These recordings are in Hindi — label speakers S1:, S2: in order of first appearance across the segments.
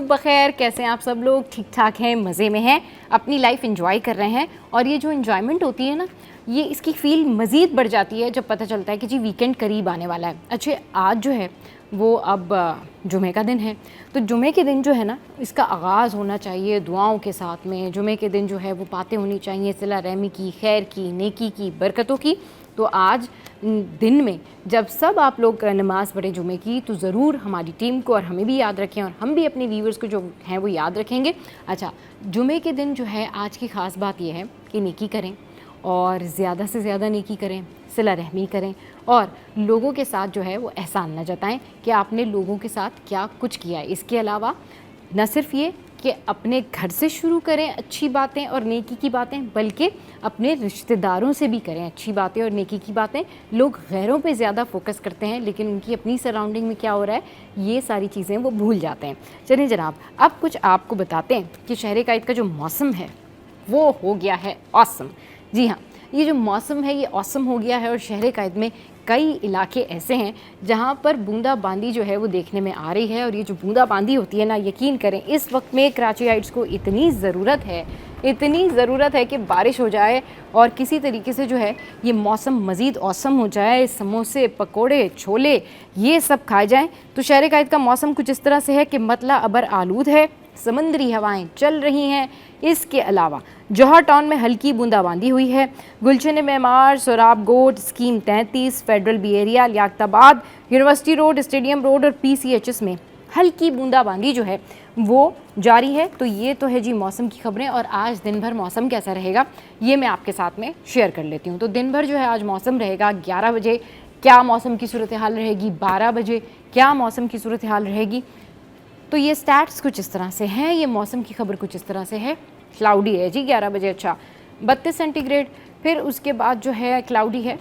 S1: सुबह बखैर, कैसे हैं आप सब लोग? ठीक ठाक हैं, मज़े में हैं, अपनी लाइफ एंजॉय कर रहे हैं। और ये जो एंजॉयमेंट होती है ना, ये इसकी फील मज़ीद बढ़ जाती है जब पता चलता है कि जी वीकेंड करीब आने वाला है। अच्छा, आज जो है वो अब जुमे का दिन है, तो जुमे के दिन जो है ना, इसका आगाज़ होना चाहिए दुआओं के साथ में। जुमे के दिन जो है वो बातें होनी चाहिए सिला रहमी की, खैर की, नेकी की, बरकतों की। तो आज दिन में जब सब आप लोग नमाज़ पढ़ें जुमे की, तो ज़रूर हमारी टीम को और हमें भी याद रखें और हम भी अपने व्यूवर्स को जो हैं वो याद रखेंगे। अच्छा, जुमे के दिन जो है आज की ख़ास बात यह है कि नेकी करें और ज़्यादा से ज़्यादा नेकी करें, सिला रहमी करें और लोगों के साथ जो है वो एहसान न जताएं कि आपने लोगों के साथ क्या कुछ किया है। इसके अलावा न सिर्फ ये कि अपने घर से शुरू करें अच्छी बातें और नेकी की बातें, बल्कि अपने रिश्तेदारों से भी करें अच्छी बातें और नेकी की बातें। लोग गैरों पे ज़्यादा फोकस करते हैं, लेकिन उनकी अपनी सराउंडिंग में क्या हो रहा है ये सारी चीज़ें वो भूल जाते हैं। चलिए जनाब, अब कुछ आपको बताते हैं कि शहर कायद का जो मौसम है वो हो गया है ऑसम। जी हाँ, ये जो मौसम है ये ऑसम हो गया है और शहर कायद में कई इलाके ऐसे हैं जहाँ पर बूंदाबांदी जो है वो देखने में आ रही है। और ये जो बूंदाबांदी होती है ना, यकीन करें इस वक्त में कराचीइट्स को इतनी ज़रूरत है कि बारिश हो जाए और किसी तरीके से जो है ये मौसम मज़ीद औसम हो जाए, समोसे, पकोड़े, छोले ये सब खाए जाएं। तो शहर कायद का मौसम कुछ इस तरह से है कि मतला अबर आलूद है, समंदरी हवाएं चल रही हैं। इसके अलावा जौहर टाउन में हल्की बूंदाबांदी हुई है। Gulshan Maymar, Sohrab Goth, scheme 33, federal B area, Liaquatabad, university road, stadium road और PCHS में हल्की बूंदाबांदी जो है वो जारी है। तो ये तो है जी मौसम की खबरें। और आज दिन भर मौसम कैसा रहेगा ये मैं आपके साथ में शेयर कर लेती हूँ। तो दिन भर जो है आज मौसम रहेगा 11 बजे क्या मौसम की सूरत हाल रहेगी, 12 बजे क्या मौसम की सूरत हाल रहेगी। तो ये स्टैट्स कुछ इस तरह से हैं, ये मौसम की खबर कुछ इस तरह से है। क्लाउडी है जी 11 बजे, अच्छा 32 सेंटीग्रेड। फिर उसके बाद जो है क्लाउडी है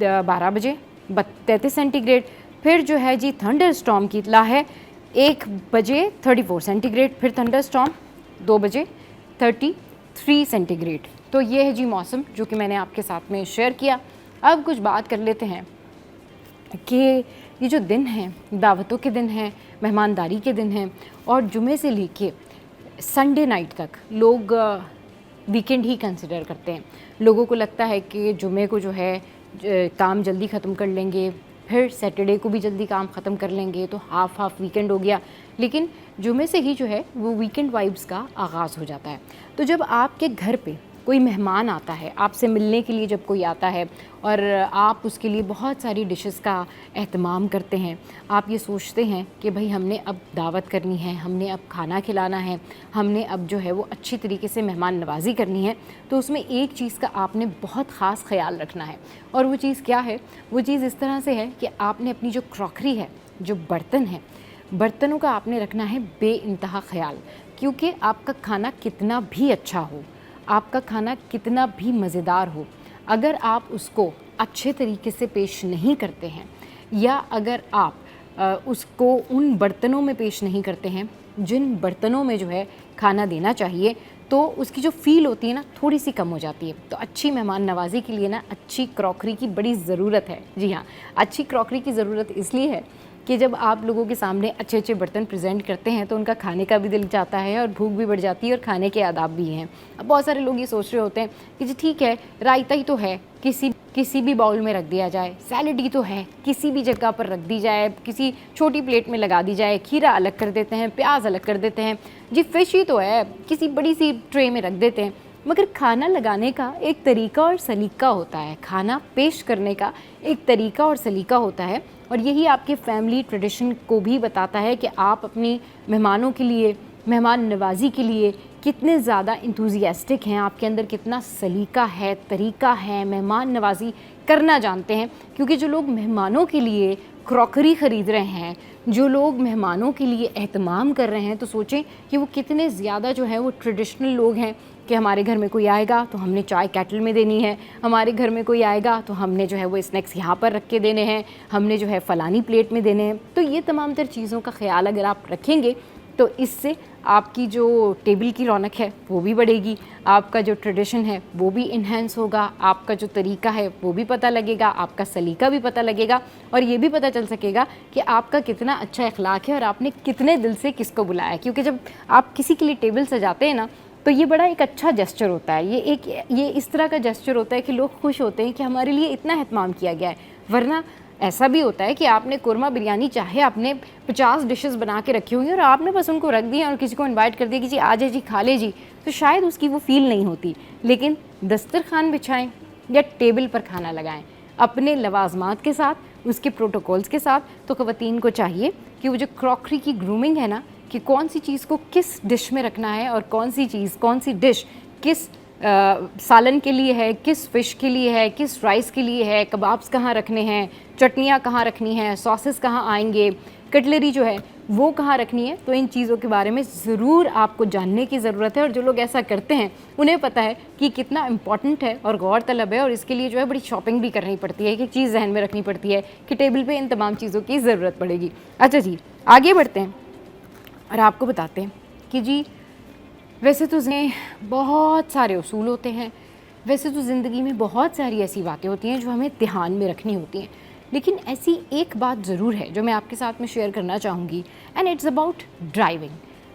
S1: 12 बजे 33 सेंटीग्रेड। फिर जो है जी थंडर स्टॉर्म की इतला है 1 बजे 34 सेंटीग्रेड। फिर थंडर स्टॉर्म 2 बजे 33 सेंटीग्रेड। तो ये है जी मौसम जो कि मैंने आपके साथ में शेयर किया। अब कुछ बात कर लेते हैं कि ये जो दिन हैं दावतों के दिन हैं, मेहमानदारी के दिन हैं और जुमे से लेके संडे नाइट तक लोग वीकेंड ही कंसिडर करते हैं। लोगों को लगता है कि जुमे को जो है काम जल्दी ख़त्म कर लेंगे, फिर सैटरडे को भी जल्दी काम ख़त्म कर लेंगे, तो हाफ वीकेंड हो गया। लेकिन जुमे से ही जो है वो वीकेंड वाइब्स का आगाज़ हो जाता है। तो जब आपके घर पे कोई मेहमान आता है, आपसे मिलने के लिए जब कोई आता है और आप उसके लिए बहुत सारी डिशेस का एहतमाम करते हैं, आप ये सोचते हैं कि भाई हमने अब दावत करनी है, हमने अब खाना खिलाना है, हमने अब जो है वो अच्छी तरीके से मेहमान नवाजी करनी है, तो उसमें एक चीज़ का आपने बहुत ख़ास ख्याल रखना है। और वो चीज़ क्या है? वो चीज़ इस तरह से है कि आपने अपनी जो क्रॉकरी है, जो बर्तन हैं, बर्तनों का आपने रखना है बेइंतहा ख्याल। क्योंकि आपका खाना कितना भी अच्छा हो, आपका खाना कितना भी मज़ेदार हो, अगर आप उसको अच्छे तरीके से पेश नहीं करते हैं या अगर आप उसको उन बर्तनों में पेश नहीं करते हैं जिन बर्तनों में जो है खाना देना चाहिए, तो उसकी जो फ़ील होती है ना थोड़ी सी कम हो जाती है। तो अच्छी मेहमान नवाज़ी के लिए ना अच्छी क्रॉकरी की बड़ी ज़रूरत है। जी हाँ, अच्छी क्रॉकरी की ज़रूरत इसलिए है कि जब आप लोगों के सामने अच्छे अच्छे बर्तन प्रेजेंट करते हैं तो उनका खाने का भी दिल चाहता है और भूख भी बढ़ जाती है और खाने के आदाब भी हैं। अब बहुत सारे लोग ये सोच रहे होते हैं कि जी ठीक है, रायता ही तो है, किसी भी बाउल में रख दिया जाए, सैलड ही तो है, किसी भी जगह पर रख दी जाए, किसी छोटी प्लेट में लगा दी जाए, खीरा अलग कर देते हैं, प्याज अलग कर देते हैं, जी फ़िश ही तो है, किसी बड़ी सी ट्रे में रख देते हैं। मगर खाना लगाने का एक तरीका और सलीका होता है, खाना पेश करने का एक तरीका और सलीका होता है। और यही आपके फैमिली ट्रेडिशन को भी बताता है कि आप अपनी मेहमानों के लिए, मेहमान नवाजी के लिए कितने ज़्यादा इंथुजियास्टिक हैं, आपके अंदर कितना सलीका है, तरीका है, मेहमान नवाजी करना जानते हैं। क्योंकि जो लोग मेहमानों के लिए क्रॉकरी ख़रीद रहे हैं, जो लोग मेहमानों के लिए एहतमाम कर रहे हैं, तो सोचें कि वो कितने ज़्यादा जो है वो ट्रेडिशनल लोग हैं कि हमारे घर में कोई आएगा तो हमने चाय केटल में देनी है, हमारे घर में कोई आएगा तो हमने जो है वो स्नैक्स यहाँ पर रख के देने हैं, हमने जो है फ़लानी प्लेट में देने हैं। तो ये तमाम तर चीज़ों का ख्याल अगर आप रखेंगे तो इससे आपकी जो टेबल की रौनक है वो भी बढ़ेगी, आपका जो ट्रेडिशन है वो भी इन्हेंस होगा, आपका जो तरीका है वो भी पता लगेगा, आपका सलीका भी पता लगेगा और ये भी पता चल सकेगा कि आपका कितना अच्छा अखलाक है और आपने कितने दिल से किसको बुलाया। क्योंकि जब आप किसी के लिए टेबल सजाते हैं ना, तो ये बड़ा एक अच्छा जेस्चर होता है, ये इस तरह का जेस्चर होता है कि लोग खुश होते हैं कि हमारे लिए इतना एहतमाम किया गया है। वरना ऐसा भी होता है कि आपने कुरमा बिरयानी चाहे आपने 50 डिशेस बना के रखी हुई और आपने बस उनको रख दिया और किसी को इनवाइट कर दिया कि जी आ जाए जी खा ले जी, तो शायद उसकी वो फील नहीं होती। लेकिन दस्तरखान बिछाएं या टेबल पर खाना लगाएं अपने लवाजमात के साथ, उसके प्रोटोकॉल्स के साथ, तो ख़वातीन को चाहिए कि वो जो क्रॉकरी की ग्रूमिंग है ना, कि कौन सी चीज़ को किस डिश में रखना है और कौन सी डिश किस सालन के लिए है, किस फ़िश के लिए है, किस राइस के लिए है, कबाब्स कहाँ रखने हैं, चटनियाँ कहाँ रखनी हैं, सॉसेस कहाँ आएंगे, कटलरी जो है वो कहाँ रखनी है। तो इन चीज़ों के बारे में ज़रूर आपको जानने की ज़रूरत है और जो लोग ऐसा करते हैं उन्हें पता है कि कितना इम्पॉर्टेंट है और गौर तलब है और इसके लिए जो है बड़ी शॉपिंग भी करनी पड़ती है, एक चीज़ जहन में रखनी पड़ती है कि टेबल पे इन तमाम चीज़ों की ज़रूरत पड़ेगी। अच्छा जी, आगे बढ़ते हैं और आपको बताते हैं कि जी वैसे तो बहुत सारे उसूल होते हैं, वैसे तो ज़िंदगी में बहुत सारी ऐसी बातें होती हैं जो हमें ध्यान में रखनी होती हैं, लेकिन ऐसी एक बात ज़रूर है जो मैं आपके साथ में शेयर करना चाहूँगी एंड इट्स अबाउट ड्राइविंग।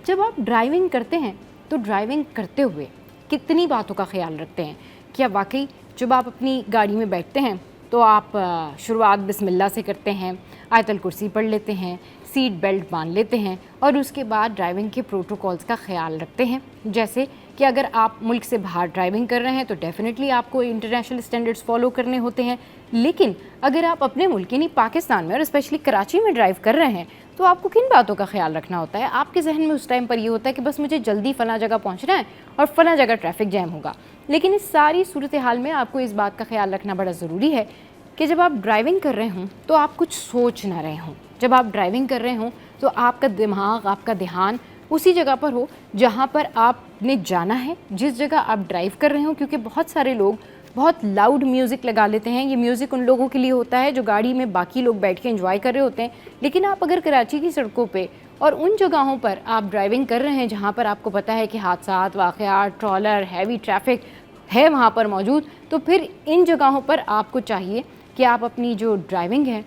S1: जब आप ड्राइविंग करते हैं तो ड्राइविंग करते हुए कितनी बातों का ख्याल रखते हैं? क्या वाकई जब आप अपनी गाड़ी में बैठते हैं तो आप शुरुआत बिस्मिल्लाह से करते हैं, आयतल कुर्सी पढ़ लेते हैं, सीट बेल्ट बांध लेते हैं और उसके बाद ड्राइविंग के प्रोटोकॉल्स का ख्याल रखते हैं? जैसे कि अगर आप मुल्क से बाहर ड्राइविंग कर रहे हैं तो डेफिनेटली आपको इंटरनेशनल स्टैंडर्ड्स फॉलो करने होते हैं, लेकिन अगर आप अपने मुल्क यानी पाकिस्तान में और स्पेशली कराची में ड्राइव कर रहे हैं तो आपको किन बातों का ख्याल रखना होता है? आपके जहन में उस टाइम पर ये होता है कि बस मुझे जल्दी फ़लाँ जगह पहुँचना है और फ़लाँ जगह ट्रैफिक जैम होगा। लेकिन इस सारी सूरत हाल में आपको इस बात का ख्याल रखना बड़ा ज़रूरी है कि जब आप ड्राइविंग कर रहे हों तो आप कुछ सोच ना रहे हों। जब आप ड्राइविंग कर रहे हों तो आपका दिमाग, आपका ध्यान उसी जगह पर हो जहाँ पर आपने जाना है, जिस जगह आप ड्राइव कर रहे हो। क्योंकि बहुत सारे लोग बहुत लाउड म्यूज़िक लगा लेते हैं। ये म्यूज़िक उन लोगों के लिए होता है जो गाड़ी में बाकी लोग बैठ के एंजॉय कर रहे होते हैं, लेकिन आप अगर कराची की सड़कों पे और उन जगहों पर आप ड्राइविंग कर रहे हैं जहाँ पर आपको पता है कि हादसात, वाक़यात, ट्रॉलर, हैवी ट्रैफिक है वहाँ पर मौजूद, तो फिर इन जगहों पर आपको चाहिए कि आप अपनी जो ड्राइविंग है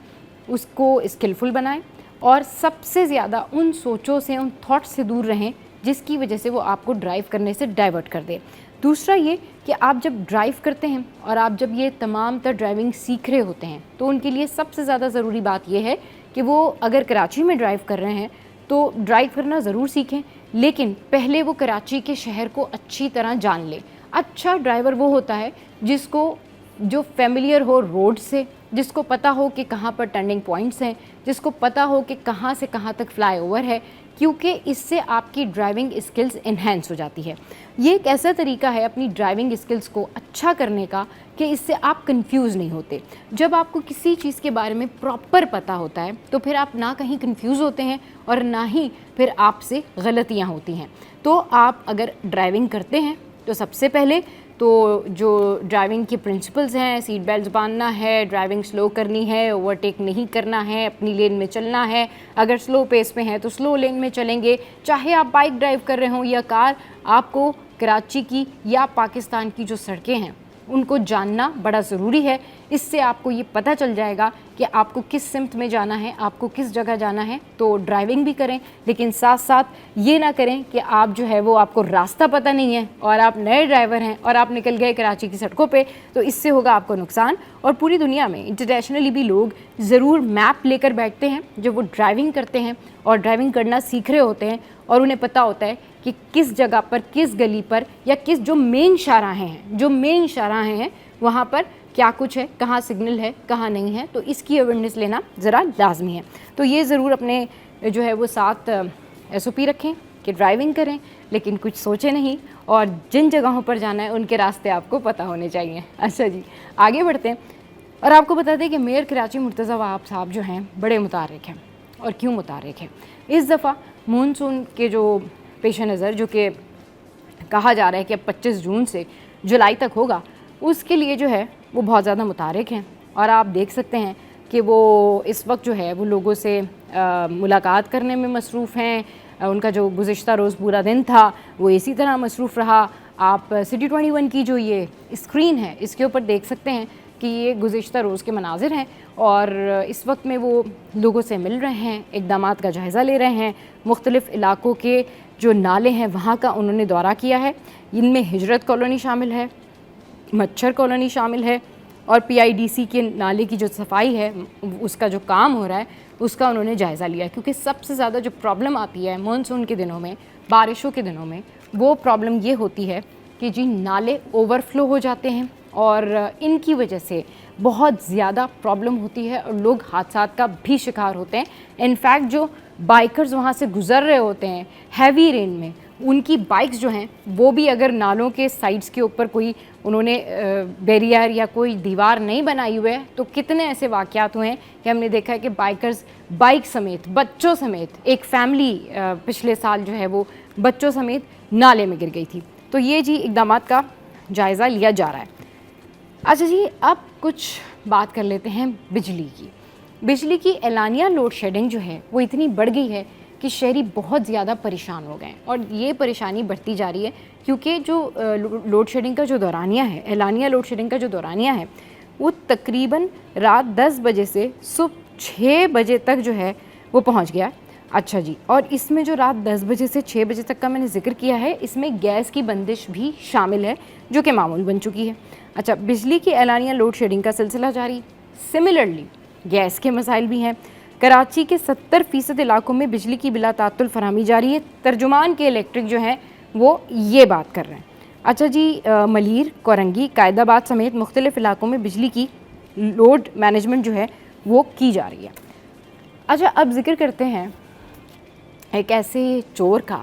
S1: उसको स्किलफुल बनाएं और सबसे ज़्यादा उन सोचों से, उन थॉट्स से दूर रहें जिसकी वजह से वो आपको ड्राइव करने से डाइवर्ट कर दे। दूसरा ये कि आप जब ड्राइव करते हैं और आप जब ये तमाम तर ड्राइविंग सीख रहे होते हैं तो उनके लिए सबसे ज़्यादा ज़रूरी बात यह है कि वो अगर कराची में ड्राइव कर रहे हैं तो ड्राइव करना ज़रूर सीखें, लेकिन पहले वो कराची के शहर को अच्छी तरह जान लें। अच्छा ड्राइवर वो होता है जो फेमिलियर हो रोड से, जिसको पता हो कि कहाँ पर टर्निंग पॉइंट्स हैं, जिसको पता हो कि कहाँ से कहाँ तक फ्लाईओवर है, क्योंकि इससे आपकी ड्राइविंग स्किल्स इन्हेंस हो जाती है। ये एक ऐसा तरीका है अपनी ड्राइविंग स्किल्स को अच्छा करने का कि इससे आप कंफ्यूज नहीं होते। जब आपको किसी चीज़ के बारे में प्रॉपर पता होता है तो फिर आप ना कहीं कंफ्यूज होते हैं और ना ही फिर आपसे गलतियाँ होती हैं। तो आप अगर ड्राइविंग करते हैं तो सबसे पहले तो जो ड्राइविंग के प्रिंसिपल्स हैं, सीट बेल्ट बांधना है, ड्राइविंग स्लो करनी है, ओवरटेक नहीं करना है, अपनी लेन में चलना है, अगर स्लो पेस पे हैं तो स्लो लेन में चलेंगे, चाहे आप बाइक ड्राइव कर रहे हों या कार, आपको कराची की या पाकिस्तान की जो सड़कें हैं उनको जानना बड़ा ज़रूरी है। इससे आपको ये पता चल जाएगा कि आपको किस सिमत में जाना है, आपको किस जगह जाना है। तो ड्राइविंग भी करें, लेकिन साथ साथ ये ना करें कि आप जो है वो आपको रास्ता पता नहीं है और आप नए ड्राइवर हैं और आप निकल गए कराची की सड़कों पे, तो इससे होगा आपको नुकसान। और पूरी दुनिया में इंटरनेशनली भी लोग ज़रूर मैप लेकर बैठते हैं जब वो ड्राइविंग करते हैं और ड्राइविंग करना सीख रहे होते हैं और उन्हें पता होता है कि किस जगह पर, किस गली पर या किस जो मेन शाहराहें हैं वहाँ पर क्या कुछ है, कहाँ सिग्नल है, कहाँ नहीं है। तो इसकी अवेयरनेस लेना ज़रा लाजमी है। तो ये ज़रूर अपने जो है वो साथ SOP रखें कि ड्राइविंग करें लेकिन कुछ सोचें नहीं, और जिन जगहों पर जाना है उनके रास्ते आपको पता होने चाहिए। अच्छा जी, आगे बढ़ते हैं और आपको बता दें कि मेयर कराची मुर्तज़ा वहाब साहब जो हैं बड़े मुतारिक हैं। और क्यों मुतारिक हैं? इस दफ़ा मानसून के जो पेश नज़र, जो कि कहा जा रहा है कि अब 25 जून से जुलाई तक होगा, उसके लिए जो है वो बहुत ज़्यादा मुतारिक हैं। और आप देख सकते हैं कि वो इस वक्त जो है वो लोगों से मुलाकात करने में मसरूफ़ हैं, उनका जो गुज़िश्ता रोज़ पूरा दिन था वो इसी तरह मसरूफ़ रहा। आप सिटी 21 की जो ये स्क्रीन है इसके ऊपर देख सकते हैं कि ये गुज़िश्ता रोज़ के मनाजिर हैं और इस वक्त में वो लोगों से मिल रहे हैं, इक़दामात का जायज़ा ले रहे हैं। मुख्तलिफ़ इलाक़ों के जो नाले हैं वहाँ का उन्होंने दौरा किया है। इनमें हिजरत कॉलोनी शामिल है, मच्छर कॉलोनी शामिल है और PIDC के नाले की जो सफाई है उसका जो काम हो रहा है उसका उन्होंने जायज़ा लिया। क्योंकि सबसे ज़्यादा जो प्रॉब्लम आती है मानसून के दिनों में, बारिशों के दिनों में, वो प्रॉब्लम ये होती है कि जी नाले ओवरफ्लो हो जाते हैं और इनकी वजह से बहुत ज़्यादा प्रॉब्लम होती है और लोग हादसात का भी शिकार होते हैं। इनफैक्ट जो बाइकर्स वहाँ से गुज़र रहे होते हैं हैवी रेन में, उनकी बाइक्स जो हैं वो भी अगर नालों के साइड्स के ऊपर कोई उन्होंने बैरियर या कोई दीवार नहीं बनाई हुई है तो कितने ऐसे वाक़यात हुए हैं कि हमने देखा है कि बाइकर्स बाइक समेत, बच्चों समेत, एक फ़ैमिली पिछले साल जो है वो बच्चों समेत नाले में गिर गई थी। तो ये जी इक़दामात का जायज़ा लिया जा रहा है। अच्छा जी, अब कुछ बात कर लेते हैं बिजली की। बिजली की एलानिया लोड शेडिंग जो है वो इतनी बढ़ गई है कि शहरी बहुत ज़्यादा परेशान हो गए हैं और ये परेशानी बढ़ती जा रही है क्योंकि जो लोड शेडिंग का जो दौरानिया है, एलानिया लोड शेडिंग का जो दौरानिया है वो तकरीबन रात 10 बजे से सुबह 6 बजे तक जो है वो पहुंच गया। अच्छा जी, और इसमें जो रात 10 बजे से 6 बजे तक का मैंने जिक्र किया है इसमें गैस की बंदिश भी शामिल है जो कि मामूल बन चुकी है। अच्छा, बिजली की एलानिया लोड शेडिंग का सिलसिला जारी। सिमिलरली गैस के मसाइल भी हैं। कराची के 70% इलाकों में बिजली की बिला तात्तुल फरहमी जारी है। तर्जुमान के इलेक्ट्रिक जो हैं वो ये बात कर रहे हैं। अच्छा जी, मलीर, कोरंगी, कायदाबाद समेत मुख्तलिफ़ इलाकों में बिजली की लोड मैनेजमेंट जो है वो की जा रही है। अच्छा, अब जिक्र करते हैं एक ऐसे चोर का,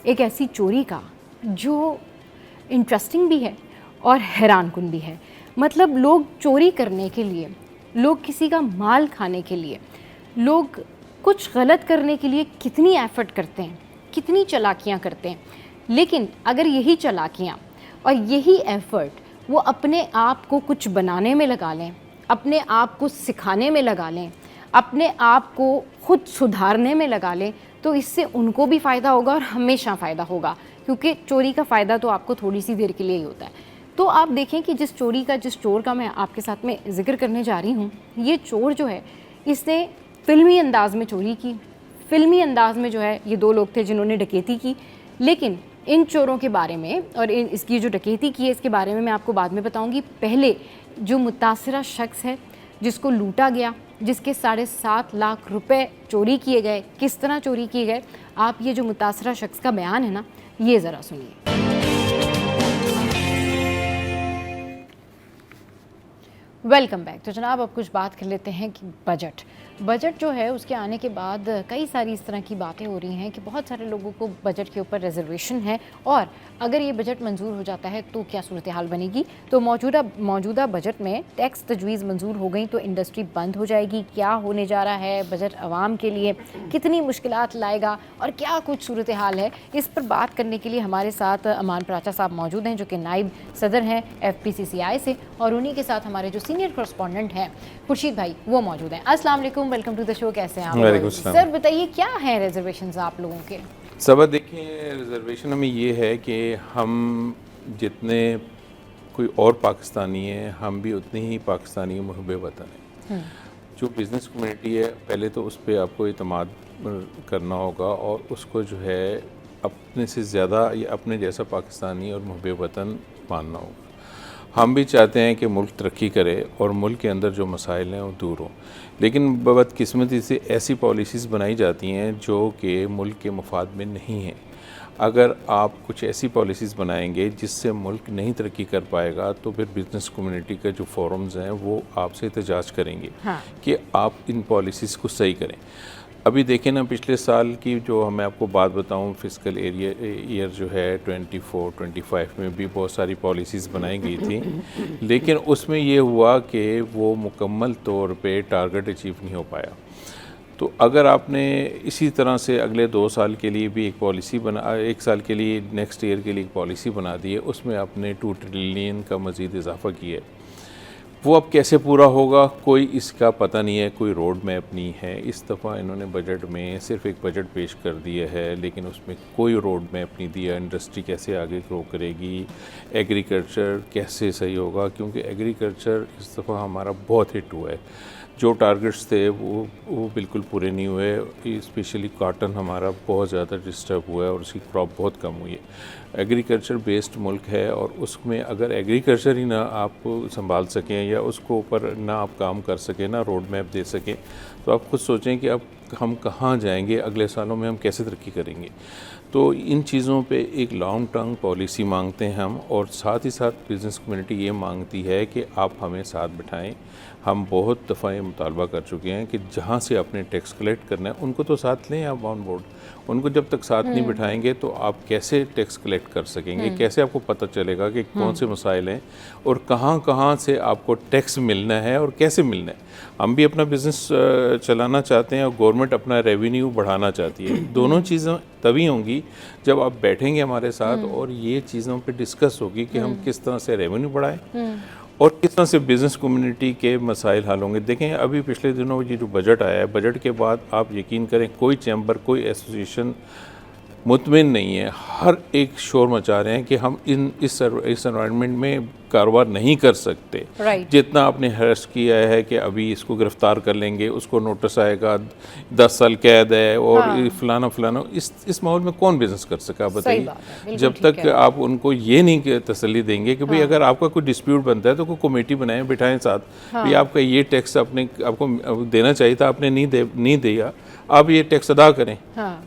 S1: एक ऐसी चोरी का जो इंटरेस्टिंग भी है और हैरानकुन भी है। मतलब लोग चोरी करने के लिए, लोग किसी का माल खाने के लिए, लोग कुछ गलत करने के लिए कितनी एफ़र्ट करते हैं, कितनी चालाकियाँ करते हैं। लेकिन अगर यही चालाकियाँ और यही एफ़र्ट वो अपने आप को कुछ बनाने में लगा लें, अपने आप को सिखाने में लगा लें, अपने आप को खुद सुधारने में लगा लें, तो इससे उनको भी फ़ायदा होगा और हमेशा फ़ायदा होगा। क्योंकि चोरी का फ़ायदा तो आपको थोड़ी सी देर के लिए ही होता है। तो आप देखें कि जिस चोर का मैं आपके साथ में ज़िक्र करने जा रही हूँ, ये चोर जो है इसने फ़िल्मी अंदाज़ में चोरी की। फ़िल्मी अंदाज़ में जो है ये 2 लोग थे जिन्होंने डकैती की। लेकिन इन चोरों के बारे में और इसकी जो डकैती की है इसके बारे में मैं आपको बाद में बताऊंगी। पहले जो मुतासिरा शख्स है जिसको लूटा गया, जिसके 7.5 लाख रुपए चोरी किए गए, किस तरह चोरी किए गए, आप ये जो मुतासिरा शख्स का बयान है ना, ये ज़रा सुनिए। Welcome back. तो जनाब, अब कुछ बात कर लेते हैं कि बजट जो है उसके आने के बाद कई सारी इस तरह की बातें हो रही हैं कि बहुत सारे लोगों को बजट के ऊपर रिजर्वेशन है और अगर ये बजट मंजूर हो जाता है तो क्या सूरत हाल बनेगी। तो मौजूदा बजट में टैक्स तजवीज़ मंजूर हो गई तो इंडस्ट्री बंद हो जाएगी। क्या होने जा रहा है बजट आवाम के लिए, कितनी मुश्किलात लाएगा और क्या कुछ सूरत हाल है, इस पर बात करने के लिए हमारे साथ अमान प्राचा साहब मौजूद हैं जो कि नायब सदर हैं FPCCI से, और उन्हीं के साथ हमारे जो सीनियर कॉरेस्पॉन्डेंट हैं खुर्शीद भाई वो मौजूद हैं। अस्सलाम वालेकुम, वेलकम टू द शो। कैसे हैं आप? सर बताइए क्या है रिजर्वेशंस आप लोगों के?
S2: सब देखिए, रिजर्वेशन हमें ये है कि हम जितने कोई और पाकिस्तानी है हम भी उतने ही पाकिस्तानी मुहब्बे वतन हैं। जो बिज़नेस कम्युनिटी है पहले तो उस पर आपको इत्मीनान करना होगा और उसको जो है अपने से ज़्यादा या अपने जैसा पाकिस्तानी और मुहब्बे वतन मानना होगा। हम भी चाहते हैं कि मुल्क तरक्की करे और मुल्क के अंदर जो मसाइल हैं वो दूर हों, लेकिन बदकिस्मती से ऐसी पॉलिसीज़ बनाई जाती हैं जो कि मुल्क के मफाद में नहीं हैं। अगर आप कुछ ऐसी पॉलिसीज़ बनाएंगे जिससे मुल्क नहीं तरक्की कर पाएगा तो फिर बिज़नेस कम्युनिटी के जो फोरम्स हैं वो आपसे एहतजाज करेंगे कि आप इन पॉलिसीज़ को सही करें। अभी देखें ना, पिछले साल की जो मैं आपको बात बताऊं, फिस्कल ईयर जो है 24-25 में भी बहुत सारी पॉलिसीज़ बनाई गई थी, लेकिन उसमें ये हुआ कि वो मुकम्मल तौर पे टारगेट अचीव नहीं हो पाया। तो अगर आपने इसी तरह से अगले 2 साल के लिए भी एक पॉलिसी बना, 1 साल के लिए नेक्स्ट ईयर के लिए एक पॉलिसी बना दी है, उसमें आपने 2 ट्रिलियन का मज़ीद इजाफा किया है, वो अब कैसे पूरा होगा कोई इसका पता नहीं है, कोई रोड मैप नहीं है। इस दफ़ा इन्होंने बजट में सिर्फ एक बजट पेश कर दिया है, लेकिन उसमें कोई रोड मैप नहीं दिया। इंडस्ट्री कैसे आगे ग्रो करेगी, एग्रीकल्चर कैसे सही होगा, क्योंकि एग्रीकल्चर इस दफ़ा हमारा बहुत हिट हुआ है। जो टारगेट्स थे वो बिल्कुल पूरे नहीं हुए। स्पेशली कॉटन हमारा बहुत ज़्यादा डिस्टर्ब हुआ है और उसकी क्रॉप बहुत कम हुई है। एग्रीकल्चर बेस्ड मुल्क है और उसमें अगर एग्रीकल्चर ही ना आप संभाल सकें या उसको ऊपर ना आप काम कर सकें, ना रोड मैप दे सकें, तो आप खुद सोचें कि अब हम कहाँ जाएंगे, अगले सालों में हम कैसे तरक्की करेंगे। तो इन चीज़ों पे एक लॉन्ग टर्म पॉलिसी मांगते हैं हम, और साथ ही साथ बिज़नेस कम्युनिटी ये मांगती है कि आप हमें साथ बिठाएं। हम बहुत दफ़ा ये मुतालबा कर चुके हैं कि जहाँ से आपने टैक्स कलेक्ट करना है उनको तो साथ लें आप ऑन बोर्ड। उनको जब तक साथ नहीं बिठाएंगे तो आप कैसे टैक्स कलेक्ट कर सकेंगे, कैसे आपको पता चलेगा कि कौन से मसाइल हैं और कहाँ कहाँ से आपको टैक्स मिलना है और कैसे मिलना है। हम भी अपना बिज़नेस चलाना चाहते हैं और गवर्नमेंट अपना रेवेन्यू बढ़ाना चाहती है। दोनों चीज़ें तभी होंगी जब आप बैठेंगे हमारे साथ और ये चीज़ों पे डिस्कस होगी कि हम किस तरह से रेवेन्यू बढ़ाएं और किस तरह से बिज़नेस कम्युनिटी के मसाइल हल होंगे। देखें अभी पिछले दिनों ये जो बजट आया है, बजट के बाद आप यकीन करें कोई चैम्बर, कोई एसोसिएशन मुतमिन नहीं है। हर एक शोर मचा रहे हैं कि हम इस एनवायरनमेंट में कारोबार नहीं कर सकते। जितना आपने हर्ष किया है कि अभी इसको गिरफ्तार कर लेंगे, उसको नोटिस आएगा, 10 साल कैद है और फलाना फलाना, इस माहौल में कौन बिजनेस कर सका बताइए। जब तक आप उनको ये नहीं तसल्ली देंगे कि भाई अगर आपका कोई डिस्प्यूट बनता है तो कोई कमेटी बनाएं, बिठाएं साथ, भाई आपका ये टैक्स आपको देना चाहिए था, आपने नहीं दिया, आप ये टैक्स अदा करें।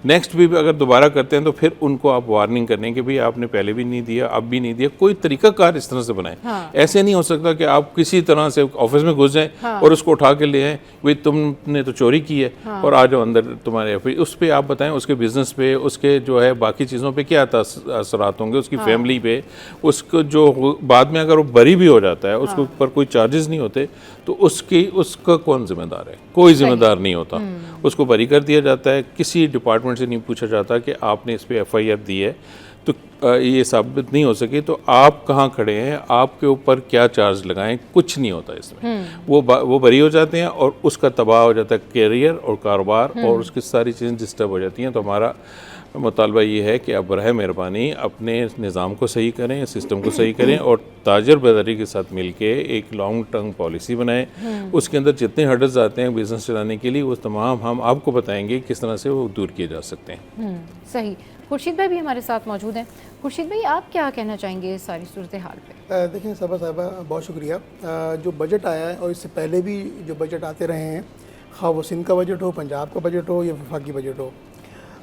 S2: नेक्स्ट भी अगर दोबारा करते हैं तो फिर उनको आप वार्निंग करने कि भाई आपने पहले भी नहीं दिया, अब भी नहीं दिया। कोई तरीकाकार इस तरह से बनाएं। ऐसे नहीं हो सकता कि आप किसी तरह से ऑफिस में घुस जाएं और उसको उठा के ले आएं, भाई तुमने तो चोरी की है और आ जाओ अंदर तुम्हारे। फिर उस पर आप बताएं उसके बिजनेस पे, उसके जो है बाकी चीज़ों पे क्या असरात होंगे, उसकी फैमिली पे, उसको जो बाद में अगर वो बरी भी हो जाता है, उसके ऊपर कोई चार्जेस नहीं होते, तो उसका कौन जिम्मेदार है? कोई जिम्मेदार नहीं होता। उसको बरी कर दिया जाता है। किसी डिपार्टमेंट से नहीं पूछा जाता कि आपने इस पे एफआईआर दी है तो ये साबित नहीं हो सके तो आप कहाँ खड़े हैं, आपके ऊपर क्या चार्ज लगाएं, कुछ नहीं होता इसमें। वो बरी हो जाते हैं और उसका तबाह हो जाता है कैरियर और कारोबार और उसकी सारी चीज़ें डिस्टर्ब हो जाती हैं। तो हमारा मुतालबा ये है कि आप बराह मेहरबानी अपने निज़ाम को सही करें, सिस्टम को सही करें और ताजर बाजारी के साथ मिलके एक लॉन्ग टर्म पॉलिसी बनाएं। उसके अंदर जितने हर्डल्स आते हैं बिज़नेस चलाने के लिए वो तमाम हम आपको बताएंगे किस तरह से वो दूर किए जा सकते हैं।
S1: सही। खुर्शीद भाई भी हमारे साथ मौजूद हैं। खुर्शीद भाई, आप क्या कहना चाहेंगे इस सारी सूरत हाल पे?
S3: देखिए सबा साहिबा, बहुत शुक्रिया। जो बजट आया है और इससे पहले भी जो बजट आते रहे हैं, खा वो सिंध का बजट हो, पंजाब का बजट हो या वफाकी बजट हो,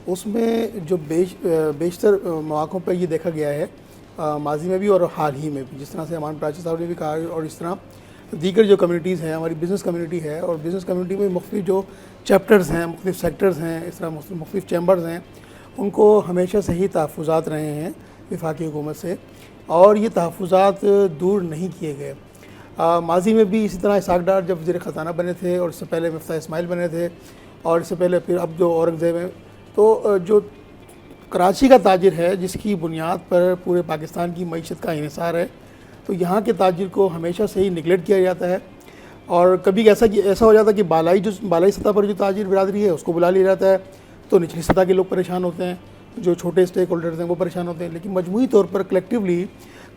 S3: उसमें जो बेशतर मौक़ों पर ये देखा गया है माजी में भी और हाल ही में भी, जिस तरह से अमान प्राची साहब ने भी कहा, और इस तरह दीगर जो कम्युनिटीज़ हैं, हमारी बिज़नेस कम्युनिटी है और बिज़नेस कम्युनिटी में मुख्तलिफ जो चैप्टर्स हैं, मुख्तलिफ सेक्टर्स हैं, इस तरह मुख्तलिफ चैम्बर्स हैं, उनको हमेशा से ही तहफ़्फ़ुज़ात रहे हैं वफाकी हुकूमत से और ये तहफ़्फ़ुज़ात दूर नहीं किए गए। माजी में भी इसी तरह इसहाक़ डार जब वज़ीर ख़ज़ाना बने थे और इससे पहले मिफ्ताह इस्माइल बने थे और इससे पहले फिर अब जो औरंगज़ेब हैं, तो जो कराची का ताजिर है जिसकी बुनियाद पर पूरे पाकिस्तान की मईशत का इन्हिसार है, तो यहाँ के ताजिर को हमेशा से ही निगलेक्ट किया जाता है और कभी ऐसा हो जाता है कि बालाई सतह पर जो ताजिर बिरादरी है उसको बुला लिया जाता है, तो निचली सतह के लोग परेशान होते हैं, जो छोटे स्टेक होल्डर्स हैं वो परेशान होते हैं। लेकिन मजमूई तौर पर कलेक्टिवली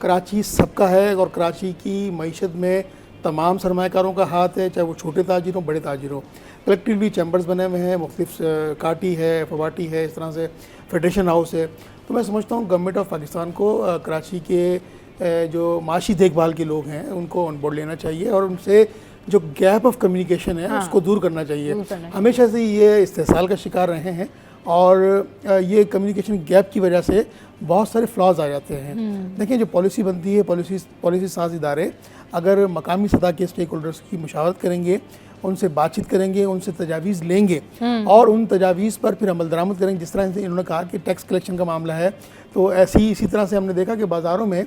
S3: कराची सबका है और कराची की मईशत में तमाम सरमायाकारों का हाथ है, चाहे वो छोटे ताजिर हों, बड़े ताजिर हों। कलेक्टिवली चैम्बर्स बने हुए हैं, मुख्तलिफ काटी है, फवाटी है, इस तरह से फेडरेशन हाउस है। तो मैं समझता हूँ गवर्नमेंट ऑफ पाकिस्तान को कराची के जो माशी देखभाल के लोग हैं उनको ऑन बोर्ड लेना चाहिए और उनसे जो गैप ऑफ कम्युनिकेशन है उसको दूर करना चाहिए। हमेशा से ये इस्तेहसाल का शिकार रहे हैं और ये कम्युनिकेशन गैप की वजह से बहुत सारे फ्लॉज आ जाते हैं। देखिए जो पॉलिसी बनती है, पॉलिसी साज इदारे अगर मकामी सतह के स्टेक होल्डर्स की मुशावरत करेंगे, उनसे बातचीत करेंगे, उनसे तजावीज़ लेंगे और उन तजावीज़ पर फिर अमल दरामद करेंगे। जिस तरह से इन्होंने कहा कि टैक्स कलेक्शन का मामला है, तो इसी तरह से हमने देखा कि बाज़ारों में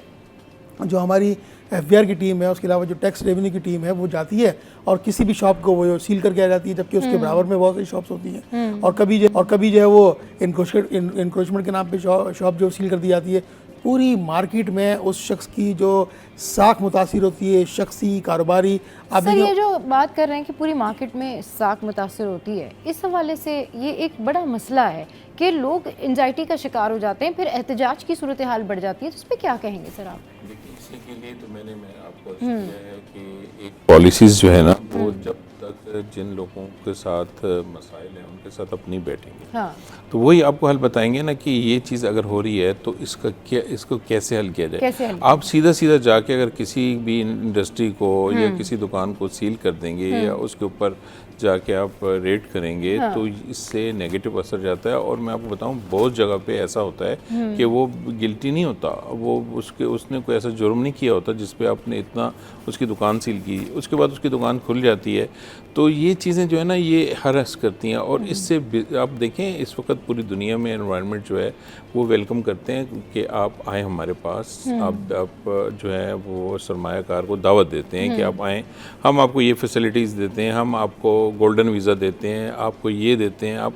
S3: जो हमारी FBI की टीम है, उसके अलावा जो टैक्स रेवेन्यू की टीम है, वो जाती है और किसी भी शॉप को वो सील करके आ जाती है, जबकि उसके बराबर में बहुत सारी शॉप्स होती हैं और कभी जो है वो इंक्रोचमेंट के नाम पे शॉप जो सील कर दी जाती है, पूरी मार्केट में उस शख्स की जो साख मुतासिर होती है, शख्सी कारोबारी। आप
S1: सर ये जो बात कर रहे हैं कि पूरी मार्केट में साख मुतासर होती है, इस हवाले से ये एक बड़ा मसला है कि लोग एंजाइटी का शिकार हो जाते हैं, फिर एहतजाज की सूरत हाल बढ़ जाती है, तो इस पर क्या कहेंगे सर आप?
S2: देखिए, इसी के लिए तो मैं आपको अर्ज किया है कि एक पॉलिसीज़ जो है ना वो जब तक जिन लोगों के साथ मसाइल हैं उनके साथ अपनी बैठेंगे,
S1: हाँ,
S2: तो वही आपको हल बताएंगे ना कि ये चीज़ अगर हो रही है तो इसको कैसे हल किया जाए।
S1: कैसे हल?
S2: आप सीधा सीधा जाके अगर किसी भी इंडस्ट्री को या किसी दुकान को सील कर देंगे या उसके ऊपर जाके आप रेड करेंगे,
S1: हाँ।
S2: तो इससे नेगेटिव असर जाता है। और मैं आपको बताऊं, बहुत जगह पे ऐसा होता है कि वो गिल्टी नहीं होता, वो उसने कोई ऐसा जुर्म नहीं किया होता जिस पे आपने इतना उसकी दुकान सील की, उसके बाद उसकी दुकान खुल जाती है। तो ये चीज़ें जो है ना ये हरस करती हैं, और इससे आप देखें इस वक्त पूरी दुनिया में एनवायरनमेंट जो है वो वेलकम करते हैं कि आप आएँ हमारे पास। आप जो है वो सरमायाकार को दावत देते हैं कि आप आएँ, हम आपको ये फैसिलिटीज़ देते हैं, हम आपको गोल्डन वीज़ा देते हैं, आपको ये देते हैं। आप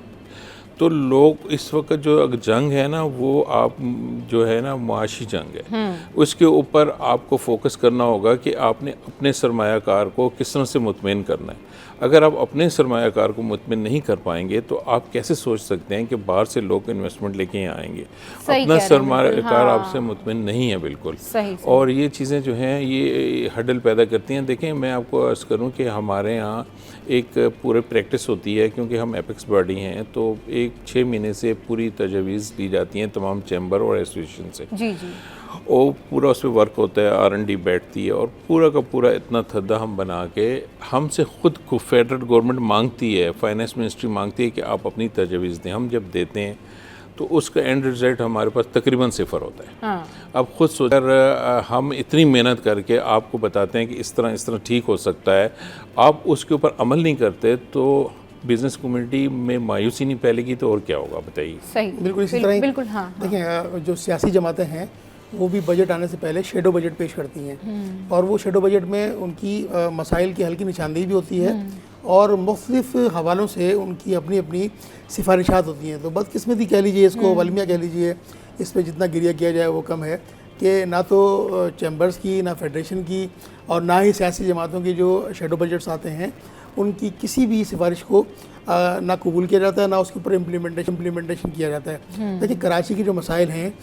S2: तो लोग इस वक्त जो जंग है ना वो आप जो है ना मुआशी जंग है, उसके ऊपर आपको फोकस करना होगा कि आपने अपने सरमायाकार को किस तरह से मुतमईन करना है। अगर आप अपने सरमायाकार को मुतमईन नहीं कर पाएंगे तो आप कैसे सोच सकते हैं कि बाहर से लोग इन्वेस्टमेंट लेके यहाँ आएंगे। अपना सरमायाकार आपसे मुतमईन नहीं है बिल्कुल।
S1: सही।
S2: और ये चीज़ें जो हैं ये हडल पैदा करती हैं। देखें, मैं आपको अर्ज़ करूँ कि हमारे यहाँ एक पूरे प्रैक्टिस होती है, क्योंकि हम एपेक्स बॉडी हैं, तो एक 6 महीने से पूरी तजवीज़ ली जाती हैं तमाम चैम्बर और एसोसिएशन से।
S1: जी जी।
S2: वो पूरा उस पर वर्क होता है, R&D बैठती है, और पूरा का पूरा इतना थद्दा हम बना के हमसे ख़ुद को फेडरल गवर्नमेंट मांगती है, फाइनेंस मिनिस्ट्री मांगती है कि आप अपनी तजवीज़ दें। हम जब देते हैं तो उसका एंड रिज़ल्ट हमारे पास तकरीबन 0 होता है।
S1: हाँ।
S2: अब खुद सोचकर हम इतनी मेहनत करके आपको बताते हैं कि इस तरह ठीक हो सकता है, आप उसके ऊपर अमल नहीं करते तो बिज़नेस कम्युनिटी में मायूसी नहीं फैलेगी तो और क्या होगा, बताइए।
S1: सही,
S3: बिल्कुल इसी तरह ही।
S1: बिल्कुल हाँ।
S3: देखें, जो सियासी जमातें हैं वो भी बजट आने से पहले शेडो बजट पेश करती हैं, और वो शेडो बजट में उनकी मसाइल की हल्की निशानदेही भी होती है, और मुख्तलिफ हवालों से उनकी अपनी अपनी सिफारिशात होती हैं। तो बदकिस्मती कह लीजिए, इसको वलमिया कह लीजिए, इस पर जितना गिरिया किया जाए वो कम है कि ना तो चैम्बर्स की, ना फेडरेशन की, और ना ही सियासी जमातों की जो शेडो बजट्स आते हैं उनकी किसी भी सिफारिश को ना कबूल किया जाता है, ना उसके ऊपर इम्प्लीमेंटेशन किया जाता है। देखिए, कराची के जो मसाइल हैं,